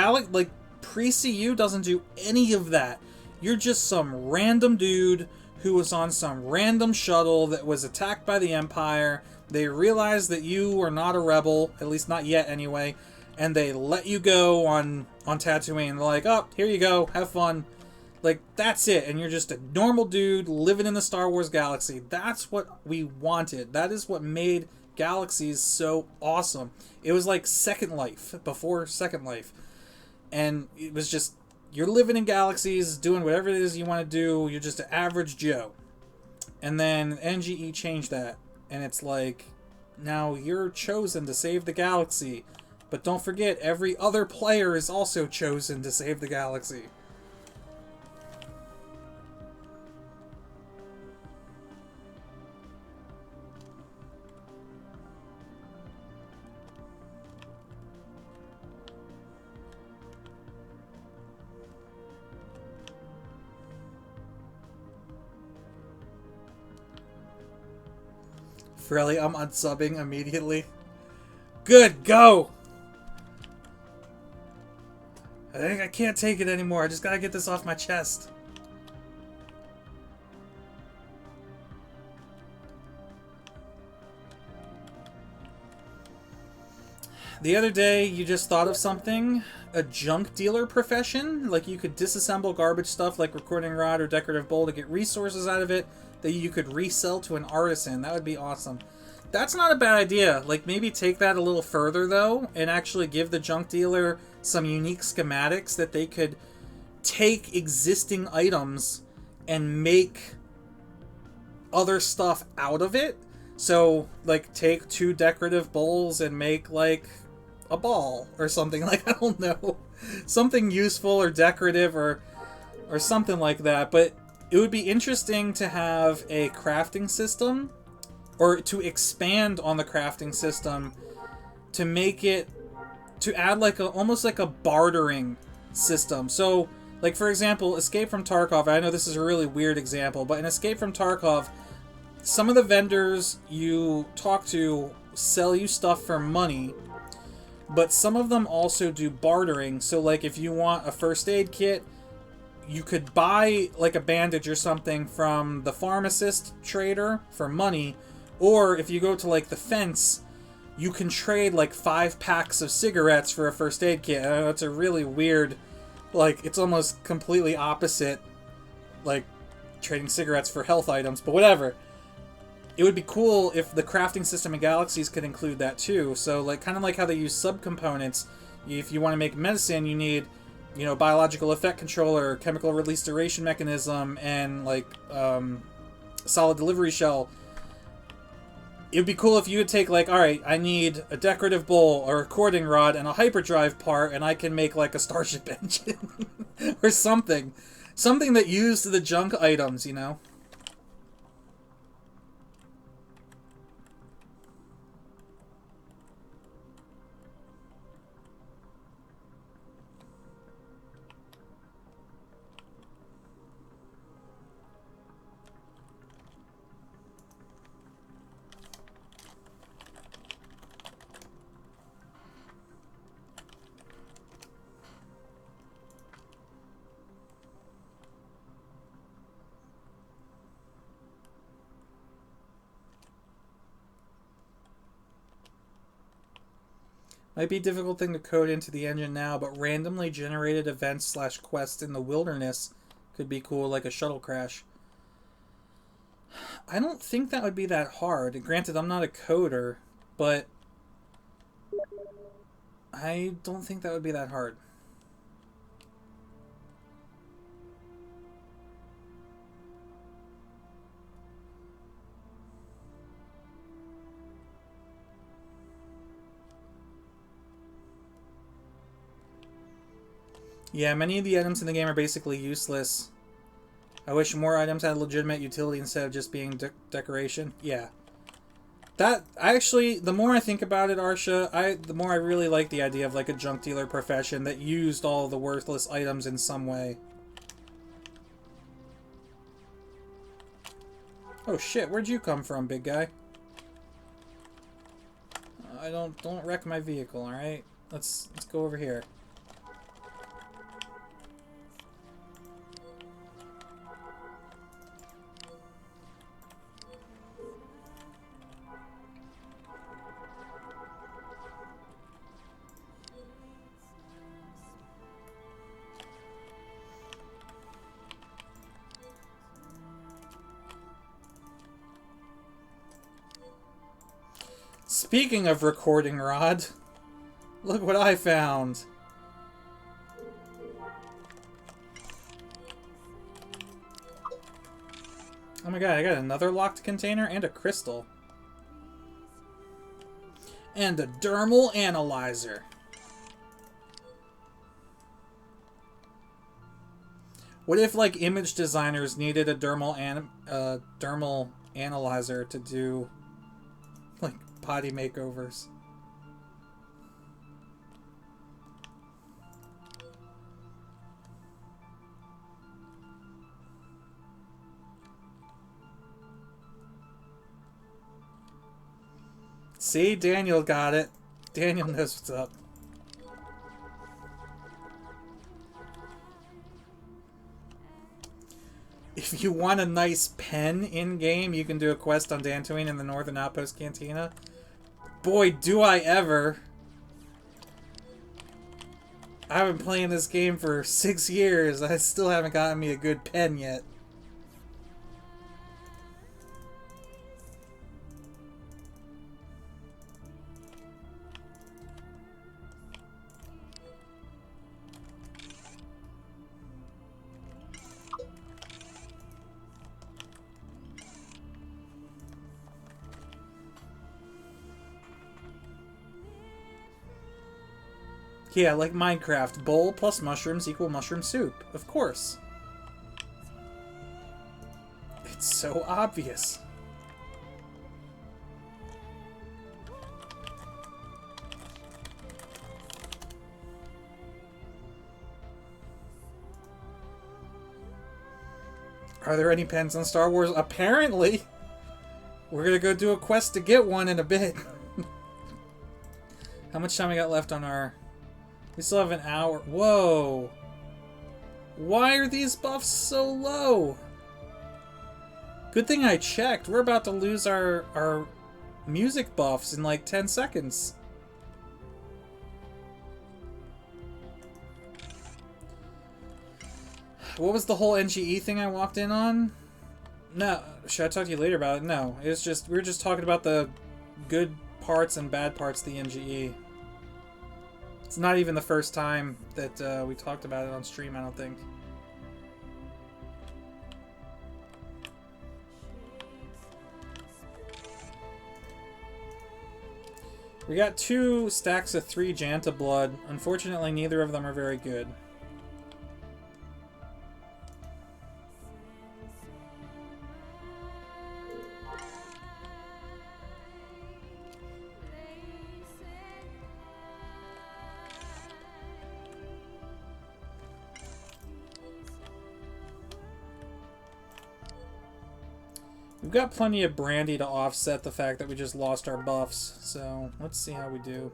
pre-CU doesn't do any of that. You're just some random dude who was on some random shuttle that was attacked by the Empire. They realized that you are not a rebel, at least not yet anyway, and they let you go on Tatooine. They're like, oh, here you go, have fun. Like, that's it, and you're just a normal dude living in the Star Wars galaxy. That's what we wanted. That is what made Galaxies so awesome. It was like Second Life, before Second Life. And it was just, you're living in Galaxies, doing whatever it is you want to do. You're just an average Joe. And then NGE changed that. And it's like, now you're chosen to save the galaxy. But don't forget, every other player is also chosen to save the galaxy. Frelly, I'm unsubbing immediately. Good, go! I think I can't take it anymore. I just gotta get this off my chest. The other day, you just thought of something. A junk dealer profession. Like, you could disassemble garbage stuff like recording rod or decorative bowl to get resources out of it that you could resell to an artisan. That would be awesome. That's not a bad idea. Like, maybe take that a little further, though, and actually give the junk dealer some unique schematics that they could take existing items and make other stuff out of it. So, like, take 2 decorative bowls and make, like, a ball or something. Like, I don't know. Something useful or decorative or something like that. But it would be interesting to have a crafting system, or to expand on the crafting system, to make it, to add like almost like a bartering system. So, like, for example, Escape from Tarkov, I know this is a really weird example, but in Escape from Tarkov, some of the vendors you talk to sell you stuff for money, but some of them also do bartering. So, like, if you want a first aid kit, you could buy, like, a bandage or something from the pharmacist trader for money, or if you go to, like, the fence, you can trade, like, 5 packs of cigarettes for a first aid kit. I know it's a really weird, like, it's almost completely opposite, like, trading cigarettes for health items, but whatever. It would be cool if the crafting system in Galaxies could include that too. So, like, kind of like how they use subcomponents. If you want to make medicine, you need, you know, biological effect controller, chemical release duration mechanism, and, like, solid delivery shell. It would be cool if you would take, like, alright, I need a decorative bowl, a recording rod, and a hyperdrive part, and I can make, like, a starship engine. Or something. Something that used the junk items, you know? Might be a difficult thing to code into the engine now, but randomly generated events / quests in the wilderness could be cool, like a shuttle crash. I don't think that would be that hard. Granted, I'm not a coder, but I don't think that would be that hard. Yeah, many of the items in the game are basically useless. I wish more items had legitimate utility instead of just being decoration. Yeah. That, actually, the more I think about it, Arsha, the more I really like the idea of like a junk dealer profession that used all the worthless items in some way. Oh shit, where'd you come from, big guy? Don't wreck my vehicle, alright? Let's go over here. Speaking of recording rod, look what I found. Oh my god, I got another locked container and a crystal. And a dermal analyzer. What if, like, image designers needed a dermal analyzer to do, like, body makeovers? See, Daniel got it. Daniel knows what's up. If you want a nice pen in-game, you can do a quest on Dantooine in the Northern Outpost Cantina. Boy, do I ever. I've been playing this game for 6 years. I still haven't gotten me a good pen yet. Yeah, like Minecraft. Bowl plus mushrooms equal mushroom soup. Of course. It's so obvious. Are there any pens on Star Wars? Apparently! We're gonna go do a quest to get one in a bit. How much time we got left on our... We still have an hour. Whoa! Why are these buffs so low? Good thing I checked. We're about to lose our music buffs in like 10 seconds. What was the whole NGE thing I walked in on? No. Should I talk to you later about it? No. It was just... We were just talking about the good parts and bad parts of the NGE. It's not even the first time that we talked about it on stream, I don't think. We got 2 stacks of 3 Janta blood. Unfortunately, neither of them are very good. We've got plenty of brandy to offset the fact that we just lost our buffs, so let's see how we do.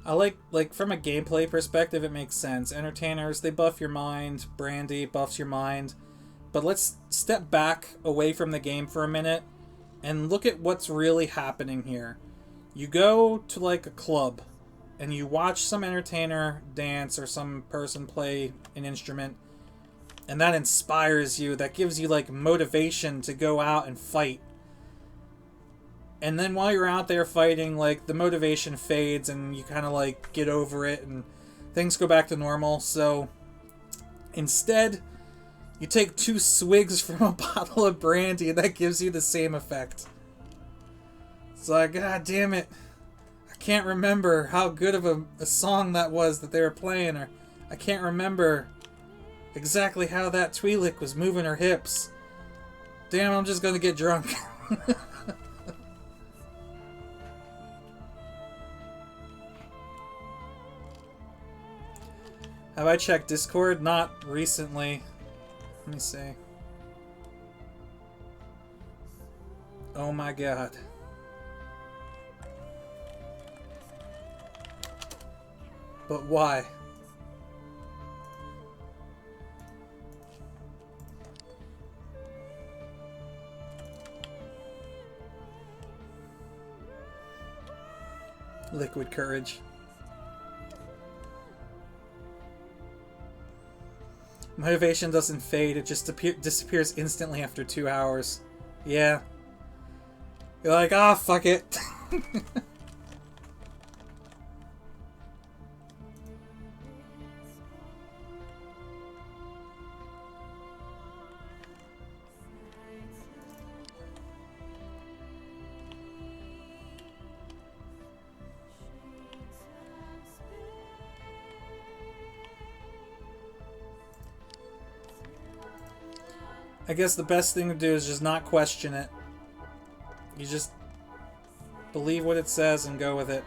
I like from a gameplay perspective, it makes sense. Entertainers, they buff your mind. Brandy buffs your mind. But let's step back away from the game for a minute and look at what's really happening here. You go to like a club and you watch some entertainer dance or some person play an instrument, and that inspires you, that gives you like motivation to go out and fight. And then while you're out there fighting, like the motivation fades and you kind of like get over it and things go back to normal. So instead, you take 2 swigs from a bottle of brandy and that gives you the same effect. It's like, god damn it. I can't remember how good of a song that was that they were playing, or I can't remember exactly how that Twi'lek was moving her hips. Damn, I'm just gonna get drunk. Have I checked Discord? Not recently. Let me see. Oh my god. But why? Liquid courage. Motivation doesn't fade, it just disappears instantly after 2 hours. Yeah. You're like, ah, fuck it. I guess the best thing to do is just not question it. You just believe what it says and go with it.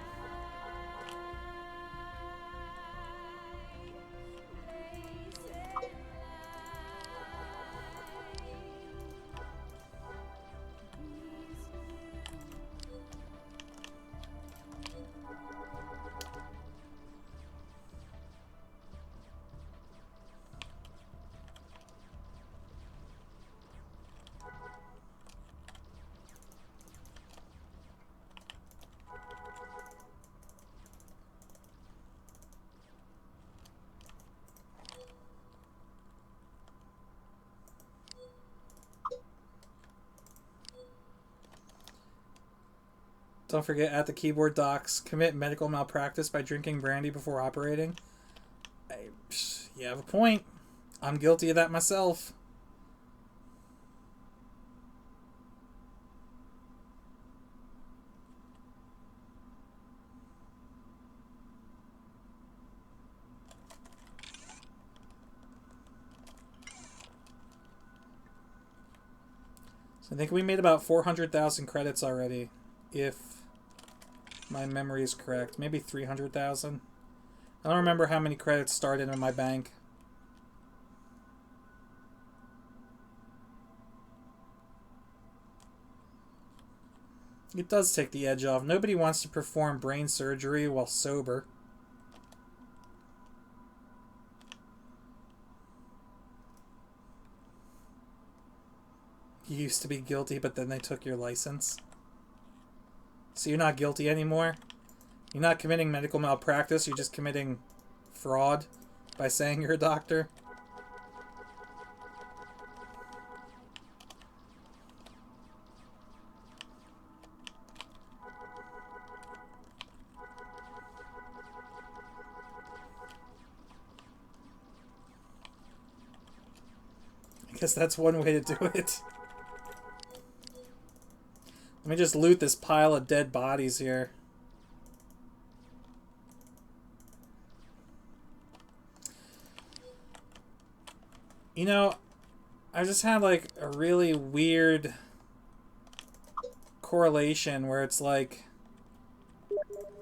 Don't forget, at the keyboard docs, commit medical malpractice by drinking brandy before operating. You have a point. I'm guilty of that myself. So I think we made about 400,000 credits already, if my memory is correct. Maybe 300,000. I don't remember how many credits started in my bank. It does take the edge off. Nobody wants to perform brain surgery while sober. You used to be guilty, but then they took your license. So you're not guilty anymore? You're not committing medical malpractice, you're just committing fraud by saying you're a doctor? I guess that's one way to do it. Let me just loot this pile of dead bodies here. You know, I just had like a really weird correlation where it's like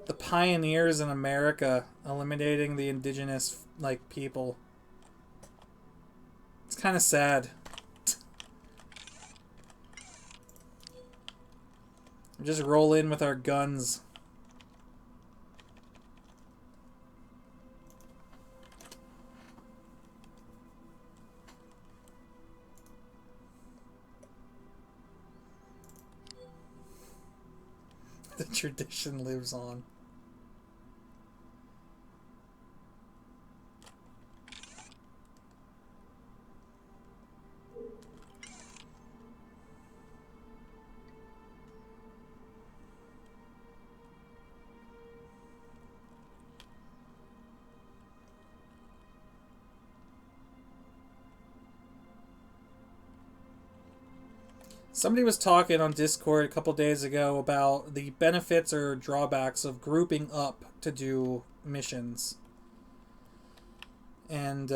the pioneers in America eliminating the indigenous like people. It's kind of sad. Just roll in with our guns. The tradition lives on. Somebody was talking on Discord a couple days ago about the benefits or drawbacks of grouping up to do missions. And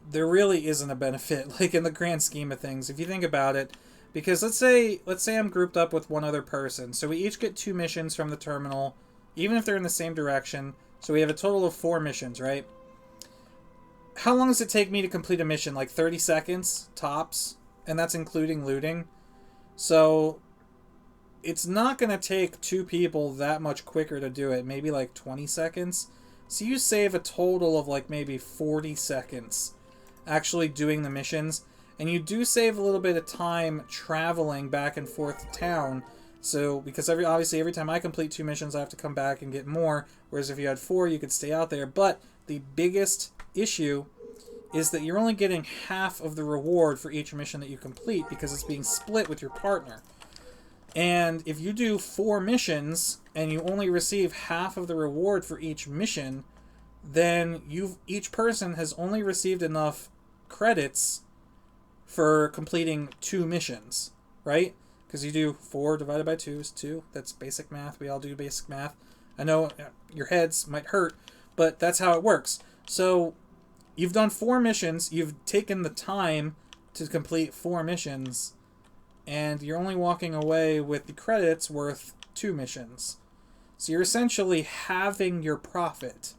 there really isn't a benefit, like in the grand scheme of things, if you think about it. Because let's say I'm grouped up with one other person. So we each get 2 missions from the terminal, even if they're in the same direction. So we have a total of 4 missions, right? How long does it take me to complete a mission? Like 30 seconds, tops? And that's including looting. So it's not going to take 2 people that much quicker to do it. Maybe like 20 seconds. So you save a total of like maybe 40 seconds actually doing the missions. And you do save a little bit of time traveling back and forth to town. So, because obviously every time I complete 2 missions, I have to come back and get more. Whereas if you had 4, you could stay out there. But the biggest issue is that you're only getting half of the reward for each mission that you complete because it's being split with your partner. And if you do 4 missions and you only receive half of the reward for each mission, then each person has only received enough credits for completing 2 missions, right? Because you do 4 divided by 2 is 2. That's basic math. We all do basic math. I know your heads might hurt, but that's how it works. So you've done 4 missions, you've taken the time to complete 4 missions, and you're only walking away with the credits worth 2 missions. So you're essentially halving your profit.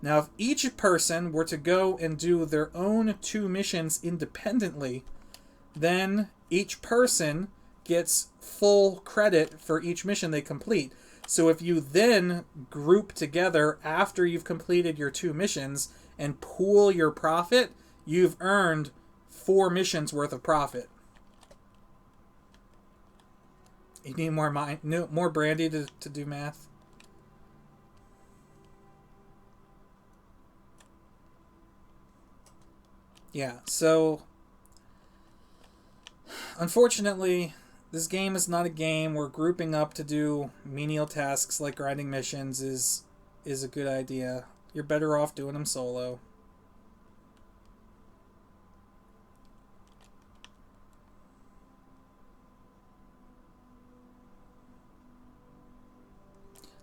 Now, if each person were to go and do their own 2 missions independently, then each person gets full credit for each mission they complete. So if you then group together after you've completed your 2 missions and pool your profit, you've earned 4 missions worth of profit. You need more brandy to do math? Yeah, so unfortunately, this game is not a game where grouping up to do menial tasks like grinding missions is a good idea. You're better off doing them solo.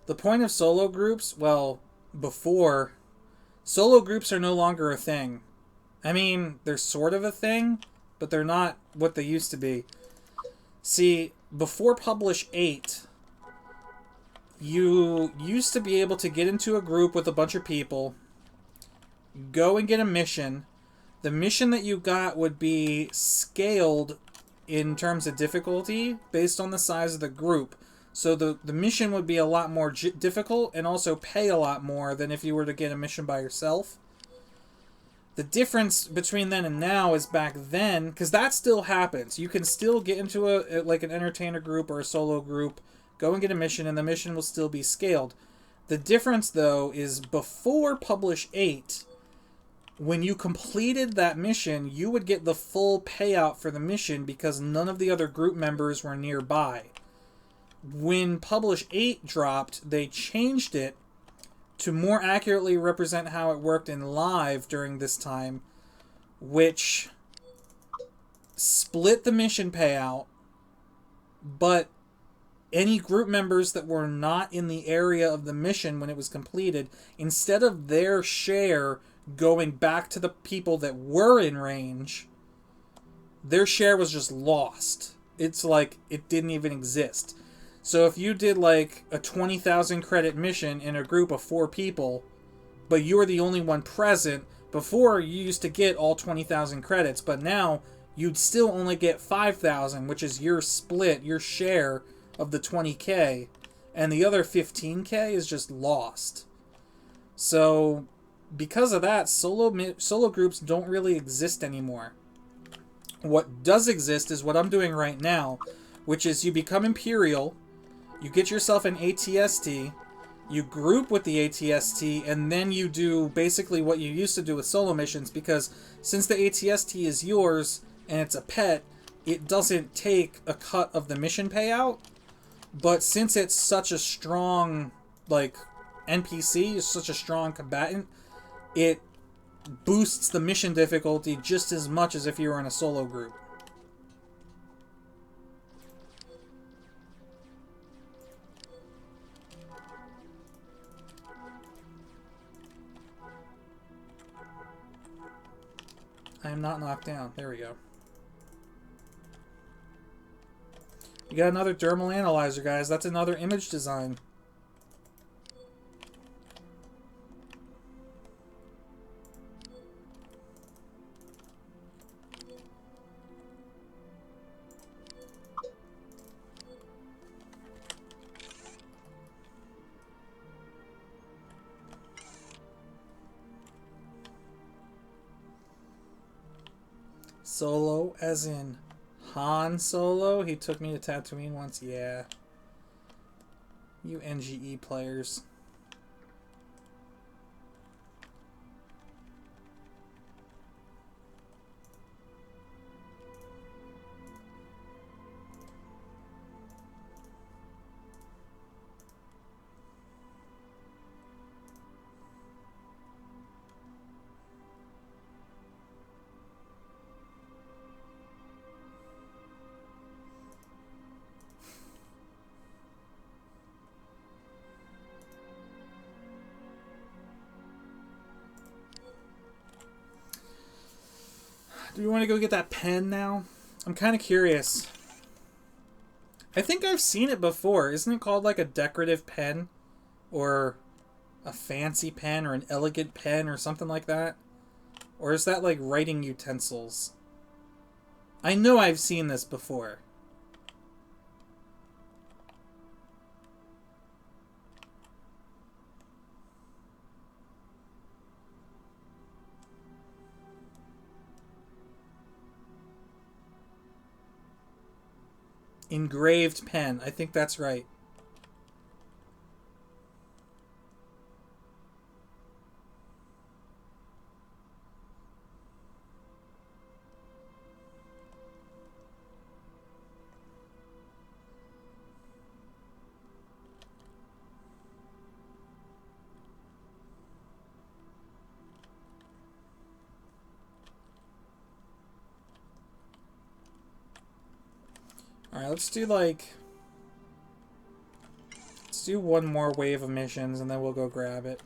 The point of solo groups, well, before, solo groups are no longer a thing. I mean, they're sort of a thing, but they're not what they used to be. See, before Publish 8, you used to be able to get into a group with a bunch of people, go and get a mission. The mission that you got would be scaled in terms of difficulty based on the size of the group. So the mission would be a lot more difficult and also pay a lot more than if you were to get a mission by yourself. The difference between then and now is back then, because that still happens. You can still get into like an entertainer group or a solo group, go and get a mission, and the mission will still be scaled. The difference, though, is before Publish 8, when you completed that mission, you would get the full payout for the mission because none of the other group members were nearby. When Publish 8 dropped, they changed it to more accurately represent how it worked in live during this time, which split the mission payout, but any group members that were not in the area of the mission when it was completed, instead of their share going back to the people that were in range, their share was just lost. It's like it didn't even exist. So if you did like a 20,000 credit mission in a group of 4 people, but you were the only one present, before you used to get all 20,000 credits, but now you'd still only get 5,000, which is your split, your share of the 20k, and the other 15k is just lost. So because of that, solo groups don't really exist anymore. What does exist is what I'm doing right now, which is you become Imperial, you get yourself an ATST, you group with the ATST, and then you do basically what you used to do with solo missions, because since the ATST is yours and it's a pet, it doesn't take a cut of the mission payout. But since it's such a strong, like, NPC, is such a strong combatant, it boosts the mission difficulty just as much as if you were in a solo group. I am not knocked down. There we go. You got another dermal analyzer, guys. That's another image design. Solo, as in Han Solo? He took me to Tatooine once? Yeah. You NGE players. Do we want to go get that pen now? I'm kind of curious. I think I've seen it before. Isn't it called like a decorative pen? Or a fancy pen or an elegant pen or something like that? Or is that like writing utensils? I know I've seen this before. Engraved pen. I think that's right. Alright, let's do one more wave of missions and then we'll go grab it.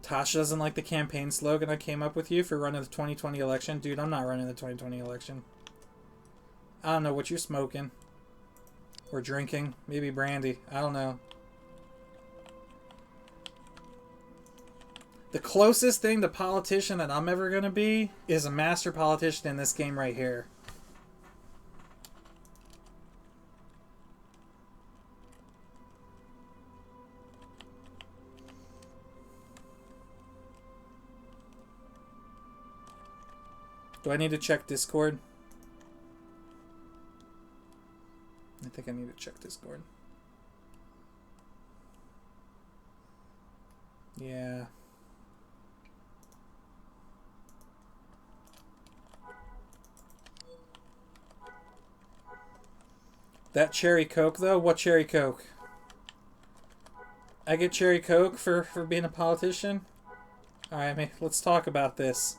Tasha doesn't like the campaign slogan I came up with you for running the 2020 election. Dude, I'm not running the 2020 election. I don't know what you're smoking. Or drinking. Maybe brandy. I don't know. The closest thing to politician that I'm ever going to be is a master politician in this game right here. Do I need to check Discord? I think I need to check Discord. Yeah. That cherry Coke, though? What cherry Coke? I get cherry Coke for being a politician? Alright, let's talk about this.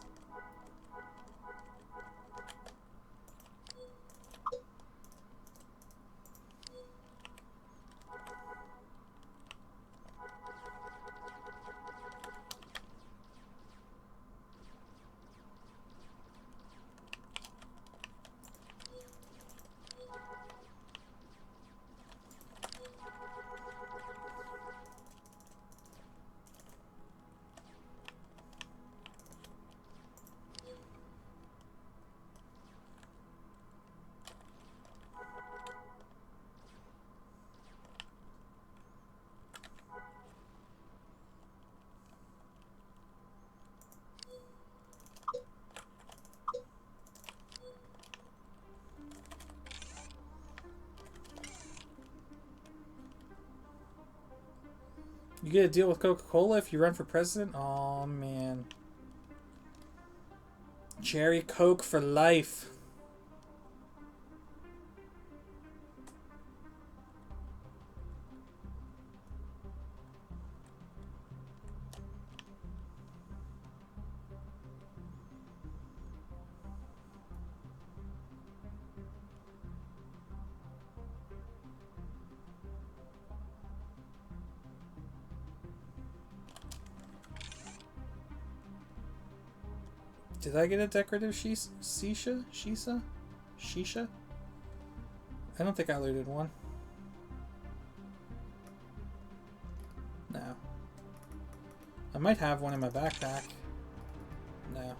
You get a deal with Coca-Cola if you run for president? Oh man. Cherry Coke for life. Did I get a decorative shisha? Shisha? I don't think I looted one. No. I might have one in my backpack. No.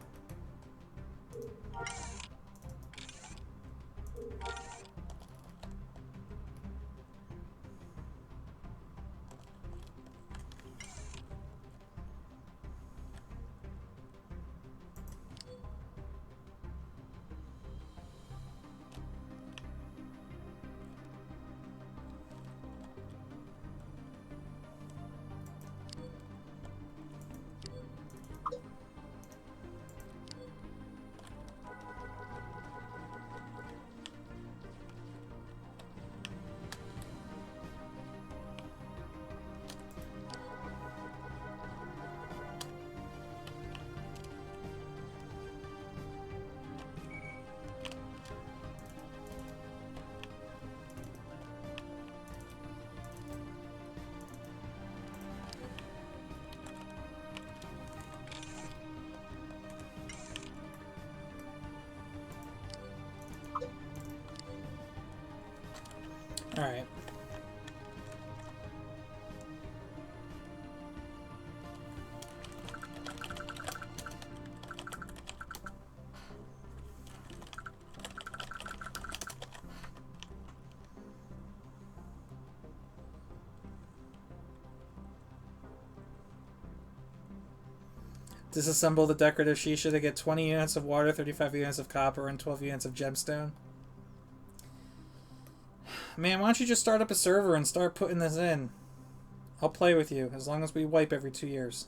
Alright. Disassemble the decorative shisha to get 20 units of water, 35 units of copper, and 12 units of gemstone. Man, why don't you just start up a server and start putting this in? I'll play with you, as long as we wipe every 2 years.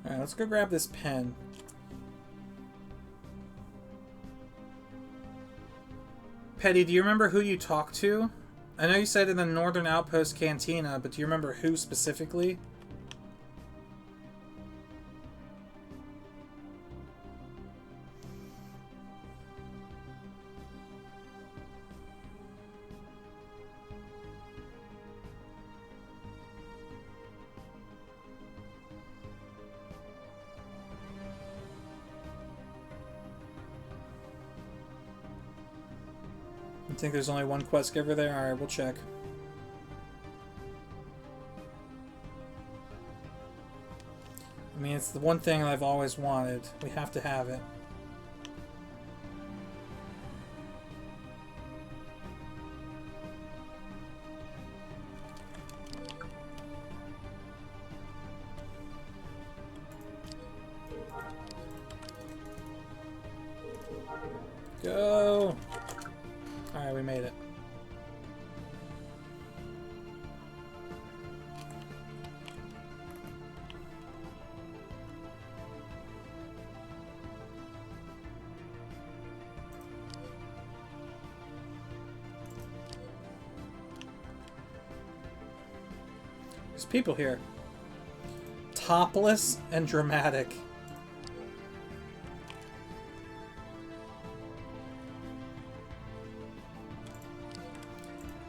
Alright, let's go grab this pen. Petty, do you remember who you talked to? I know you said in the Northern Outpost Cantina, but do you remember who specifically? I think there's only one quest giver there? Alright, we'll check. I mean, it's the one thing I've always wanted. We have to have it. Go! Alright, we made it. There's people here. Topless and dramatic.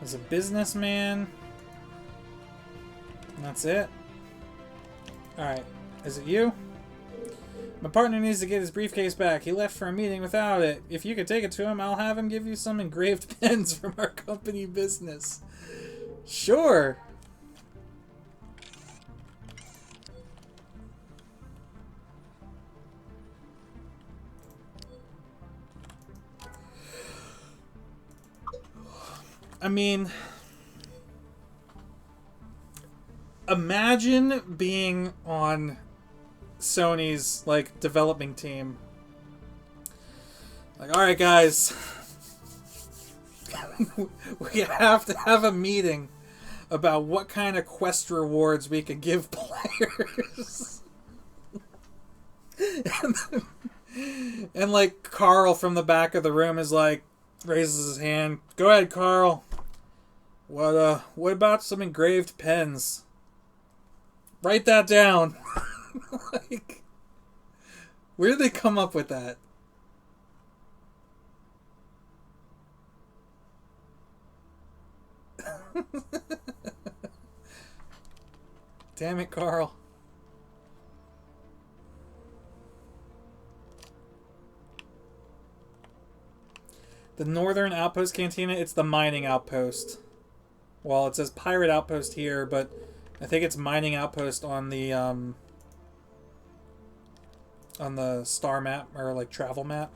He's a businessman. And that's it. Alright. Is it you? My partner needs to get his briefcase back. He left for a meeting without it. If you could take it to him, I'll have him give you some engraved pens from our company business. Sure. I mean, imagine being on Sony's, like, developing team. Like, alright guys, we have to have a meeting about what kind of quest rewards we could give players. and like, Carl from the back of the room is like, raises his hand. Go ahead, Carl. What about some engraved pens? Write that down. Like, where did they come up with that? Damn it, Carl. The Northern Outpost Cantina, it's the mining outpost. Well, it says Pirate Outpost here, but I think it's Mining Outpost on the star map, or like travel map.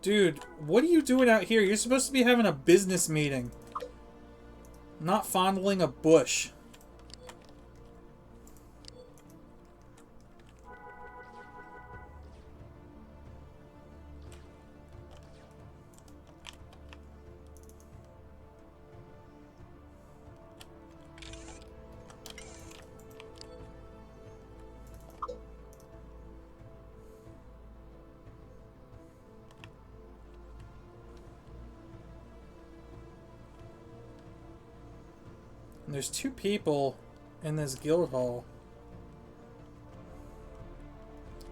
Dude, what are you doing out here? You're supposed to be having a business meeting. Not fondling a bush. There's 2 people in this guild hall.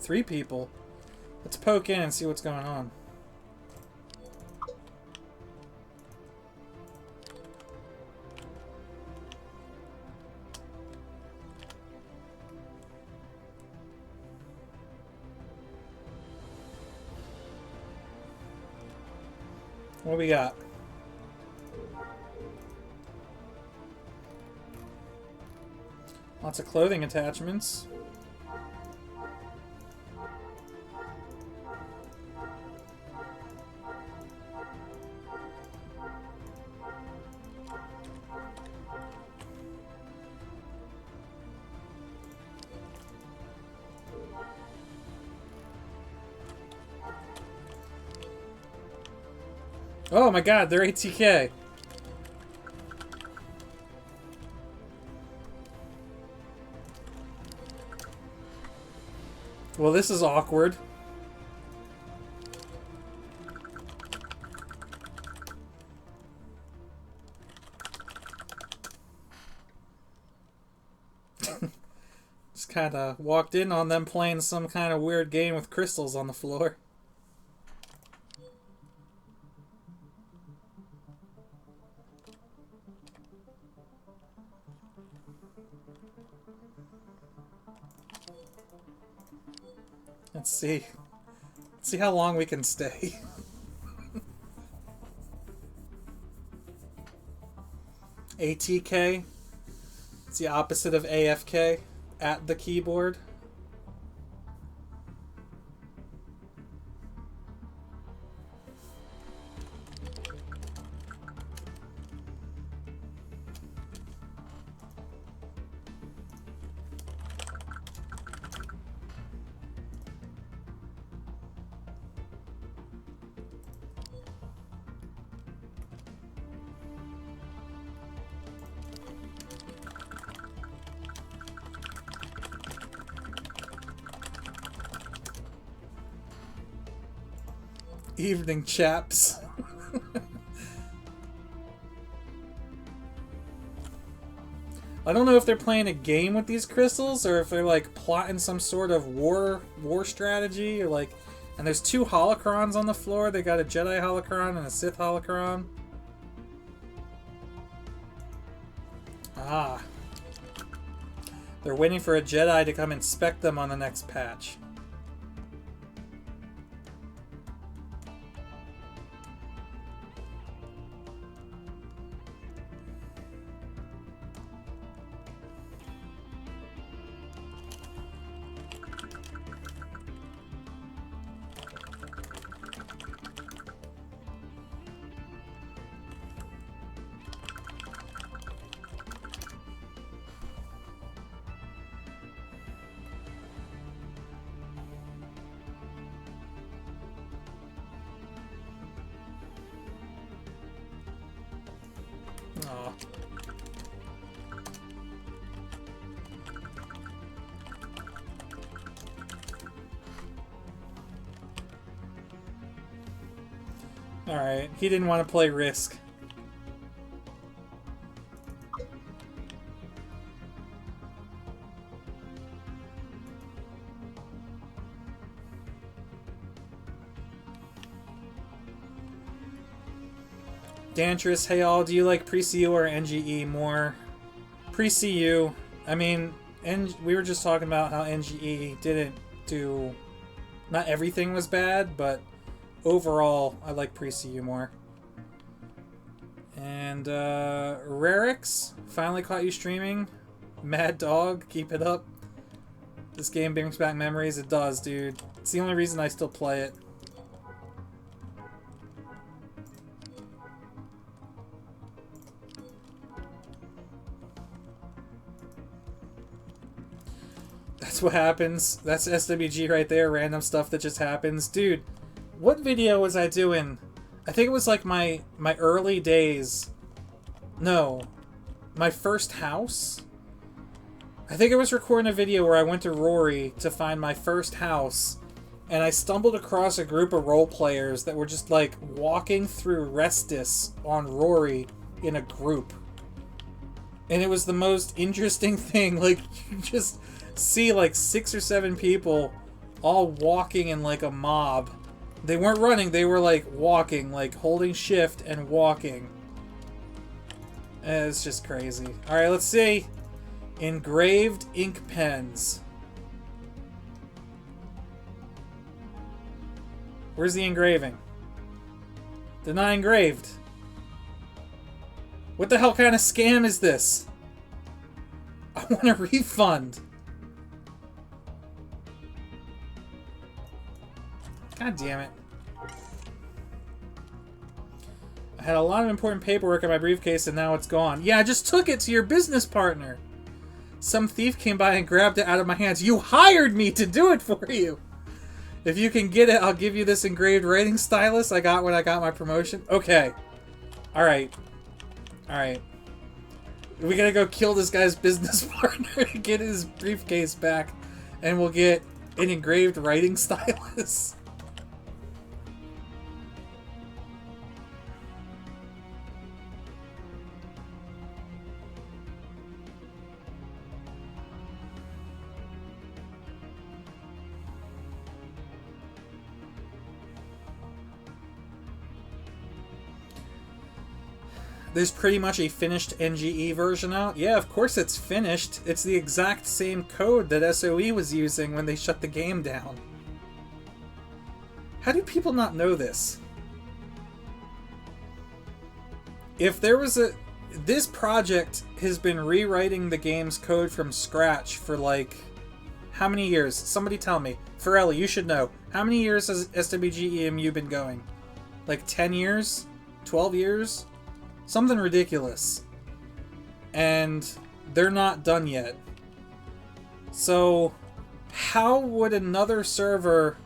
3 people. Let's poke in and see what's going on. What we got? Lots of clothing attachments. Oh my god, they're ATK. Well, this is awkward. Just kind of walked in on them playing some kind of weird game with crystals on the floor. Let's see. Let's see how long we can stay. ATK. It's the opposite of AFK. At the keyboard. Evening, chaps. I don't know if they're playing a game with these crystals or if they're like plotting some sort of war strategy or like. And there's 2 holocrons on the floor. They got a Jedi holocron and a Sith holocron. Ah. They're waiting for a Jedi to come inspect them on the next patch. Aw. Alright, he didn't want to play Risk. Dantris, hey all, do you like pre-CU or NGE more? Pre-CU. I mean, we were just talking about how NGE didn't do... Not everything was bad, but overall, I like pre-CU more. And, Rarix, finally caught you streaming. Mad Dog, keep it up. This game brings back memories. It does, dude. It's the only reason I still play it. That's what happens. That's SWG right there. Random stuff that just happens. Dude, what video was I doing? I think it was like my early days. No. My first house? I think I was recording a video where I went to Rory to find my first house. And I stumbled across a group of role players that were just like walking through Restis on Rory in a group. And it was the most interesting thing. Like, you just see like 6 or 7 people all walking in like a mob. They weren't running, they were like walking, like holding shift and walking. It's just crazy. Alright, let's see. Engraved ink pens. Where's the engraving? They're not engraved. What the hell kind of scam is this? I want a refund. God damn it. I had a lot of important paperwork in my briefcase and now it's gone. Yeah, I just took it to your business partner. Some thief came by and grabbed it out of my hands. You hired me to do it for you. If you can get it, I'll give you this engraved writing stylus I got when I got my promotion. Okay. Alright. Alright. We gotta go kill this guy's business partner to get his briefcase back. And we'll get an engraved writing stylus. There's pretty much a finished NGE version out. Yeah, of course it's finished. It's the exact same code that SOE was using when they shut the game down. How do people not know this? If there was a... This project has been rewriting the game's code from scratch for like... How many years? Somebody tell me. Ferelli, you should know. How many years has SWGEmu been going? Like 10 years? 12 years? Something ridiculous. And they're not done yet. So, how would another server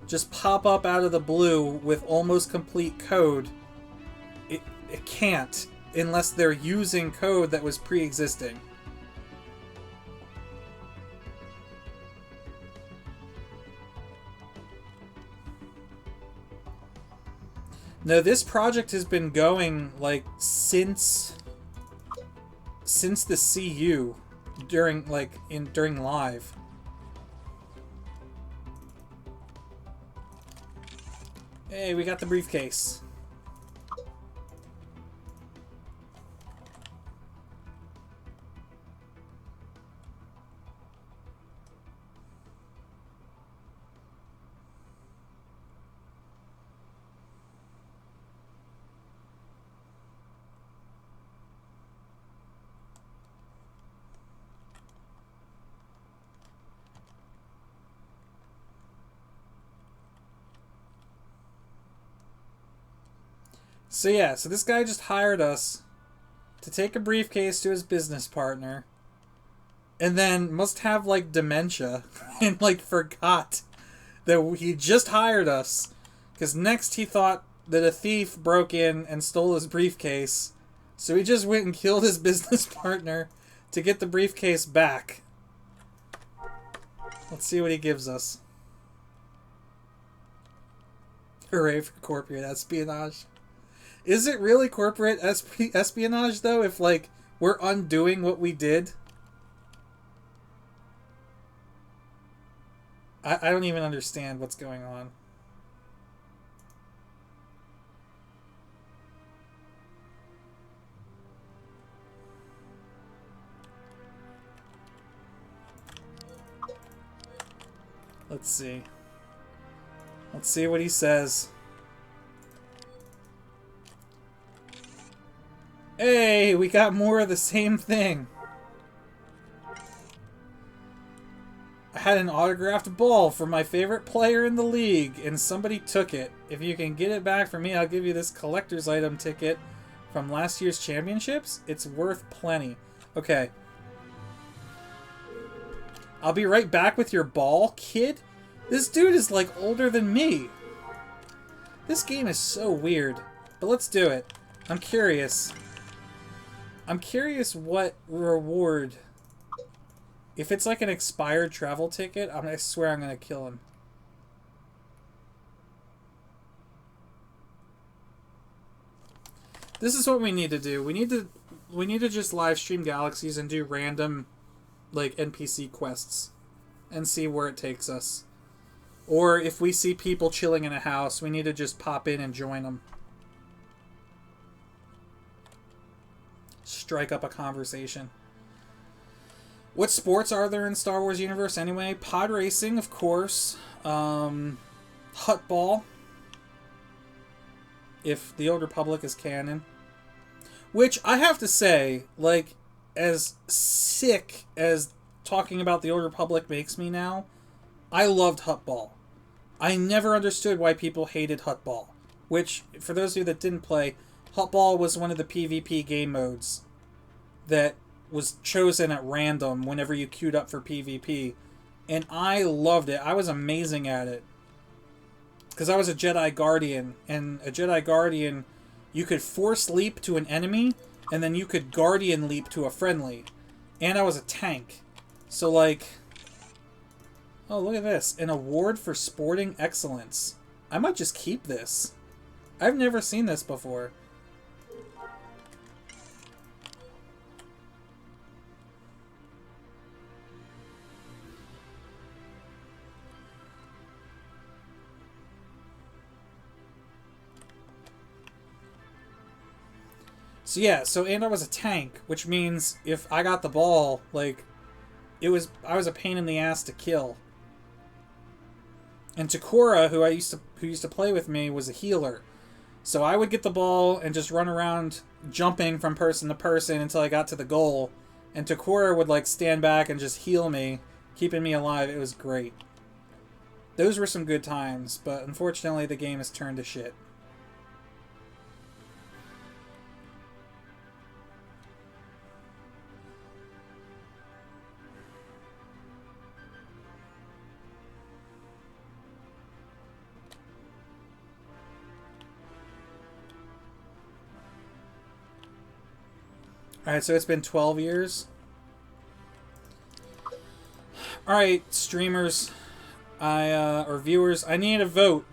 just pop up out of the blue with almost complete code? It can't, unless they're using code that was pre-existing. No, this project has been going, like, since since the CU during during live. Hey, we got the briefcase. So yeah, so this guy just hired us to take a briefcase to his business partner, and then must have like dementia and like forgot that he just hired us, because next he thought that a thief broke in and stole his briefcase, so he just went and killed his business partner to get the briefcase back. Let's see what he gives us. Hooray for corporate espionage. Is it really corporate espionage, though, if, like, we're undoing what we did? I don't even understand what's going on. Let's see. Let's see what he says. Hey, we got more of the same thing. I had an autographed ball for my favorite player in the league, and somebody took it. If you can get it back for me, I'll give you this collector's item ticket from last year's championships. It's worth plenty. Okay. I'll be right back with your ball, kid. This dude is like older than me. This game is so weird. But let's do it. I'm curious. I'm curious what reward... If it's like an expired travel ticket, I swear I'm gonna kill him. This is what we need to do. We need to just live stream Galaxies and do random like NPC quests and see where it takes us. Or if we see people chilling in a house, we need to just pop in and join them. Strike up a conversation. What sports are there in Star Wars universe anyway? Pod racing, of course. Hutball. If the Old Republic is canon. Which, I have to say, like, as sick as talking about the Old Republic makes me now, I loved Hutball. I never understood why people hated Hutball. Which, for those of you that didn't play, Hutball was one of the PvP game modes that was chosen at random whenever you queued up for PvP. And I loved it. I was amazing at it. Because I was a Jedi Guardian. And a Jedi Guardian, you could force leap to an enemy, and then you could Guardian leap to a friendly. And I was a tank. So, like... Oh, look at this. An award for sporting excellence. I might just keep this. I've never seen this before. So yeah, and I was a tank, which means if I got the ball, like, I was a pain in the ass to kill. And Takora, who used to play with me, was a healer. So I would get the ball and just run around jumping from person to person until I got to the goal. And Takora would like stand back and just heal me, keeping me alive. It was great. Those were some good times, but unfortunately the game has turned to shit. Alright, so it's been 12 years. Alright, streamers, or viewers, I need a vote.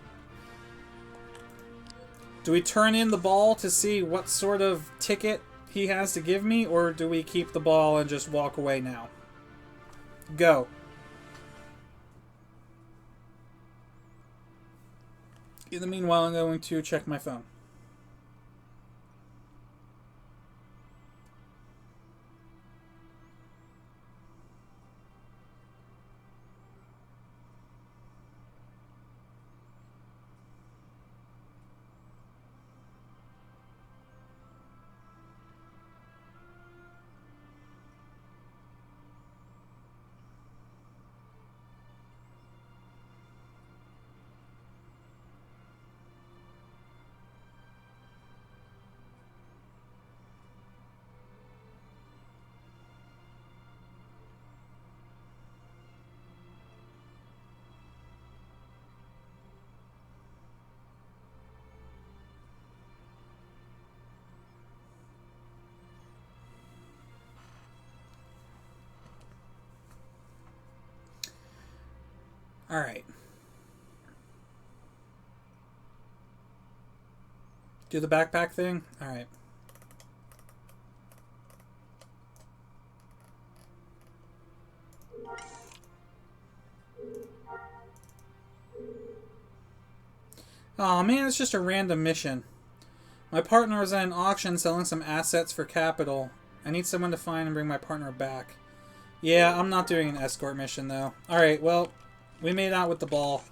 Do we turn in the ball to see what sort of ticket he has to give me, or do we keep the ball and just walk away now? Go. In the meanwhile, I'm going to check my phone. Alright. Do the backpack thing? Alright. Aw, man, it's just a random mission. My partner was at an auction selling some assets for capital. I need someone to find and bring my partner back. Yeah, I'm not doing an escort mission, though. Alright, well, we made out with the ball.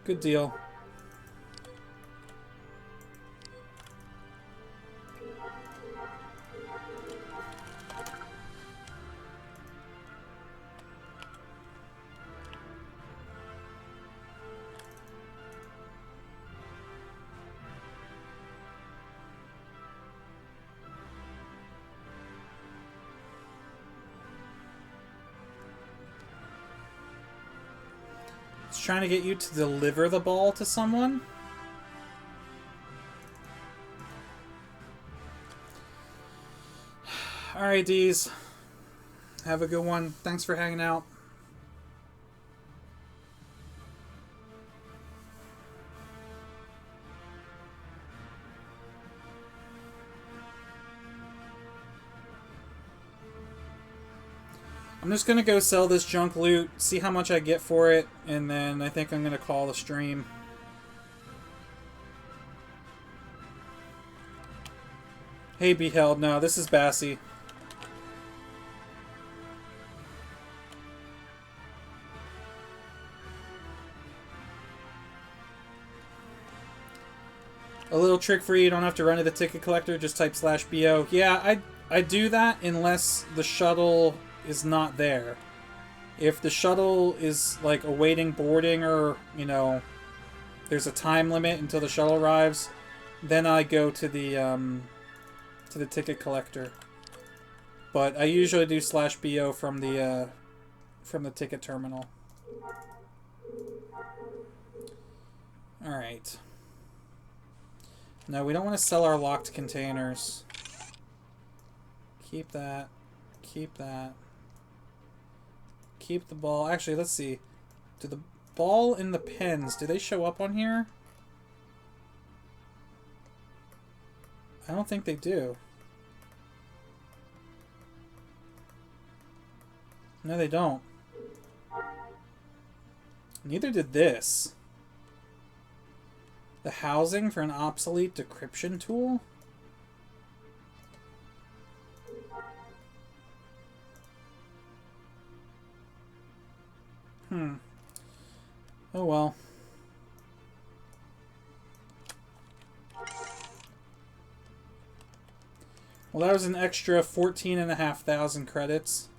Good deal. It's trying to get you to deliver the ball to someone. Alright, D's. Have a good one. Thanks for hanging out. I'm just gonna go sell this junk loot, see how much I get for it, and then I think I'm gonna call the stream. Hey, Beheld. No, this is Bassie. A little trick for you, you don't have to run to the ticket collector, just type /BO. Yeah, I do that unless the shuttle is not there. If the shuttle is like awaiting boarding, or, you know, there's a time limit until the shuttle arrives, then I go to the ticket collector. But I usually do /BO from the ticket terminal. Alright. No, we don't want to sell our locked containers. Keep that. Keep that. Keep the ball. Actually, let's see. Do the ball and the pens, do they show up on here? I don't think they do. No, they don't. Neither did this. The housing for an obsolete decryption tool? Oh well. Well, that was an extra 14,500 credits.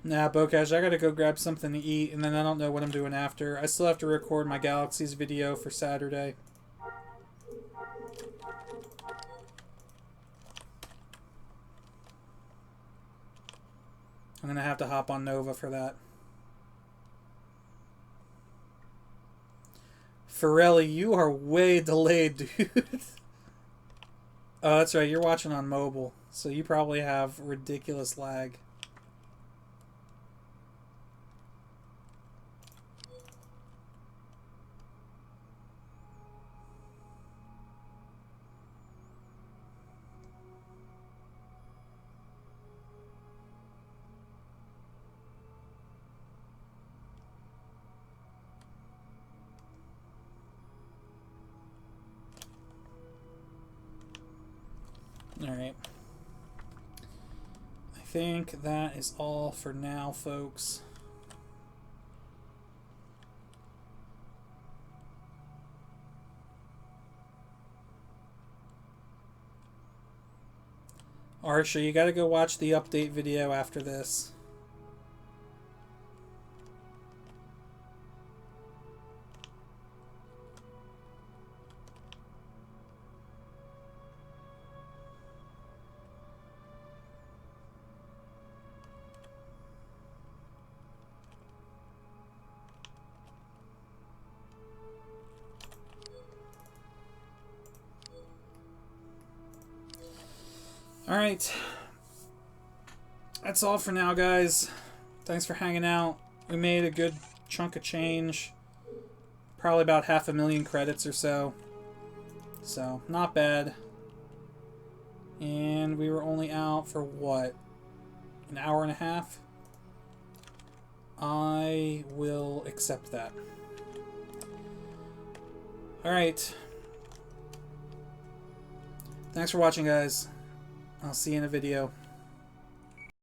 Nah, Bokash, I gotta go grab something to eat, and then I don't know what I'm doing after. I still have to record my Galaxies video for Saturday. I'm gonna have to hop on Nova for that. Ferrelli, you are way delayed, dude. Oh, that's right. You're watching on mobile, so you probably have ridiculous lag. Alright. I think that is all for now, folks. Arsha, you gotta go watch the update video after this. Alright. That's all for now, guys. Thanks for hanging out. We made a good chunk of change. Probably about 500,000 credits or so. So, not bad. And we were only out for what? An hour and a half? I will accept that. Alright. Thanks for watching, guys. I'll see you in a video.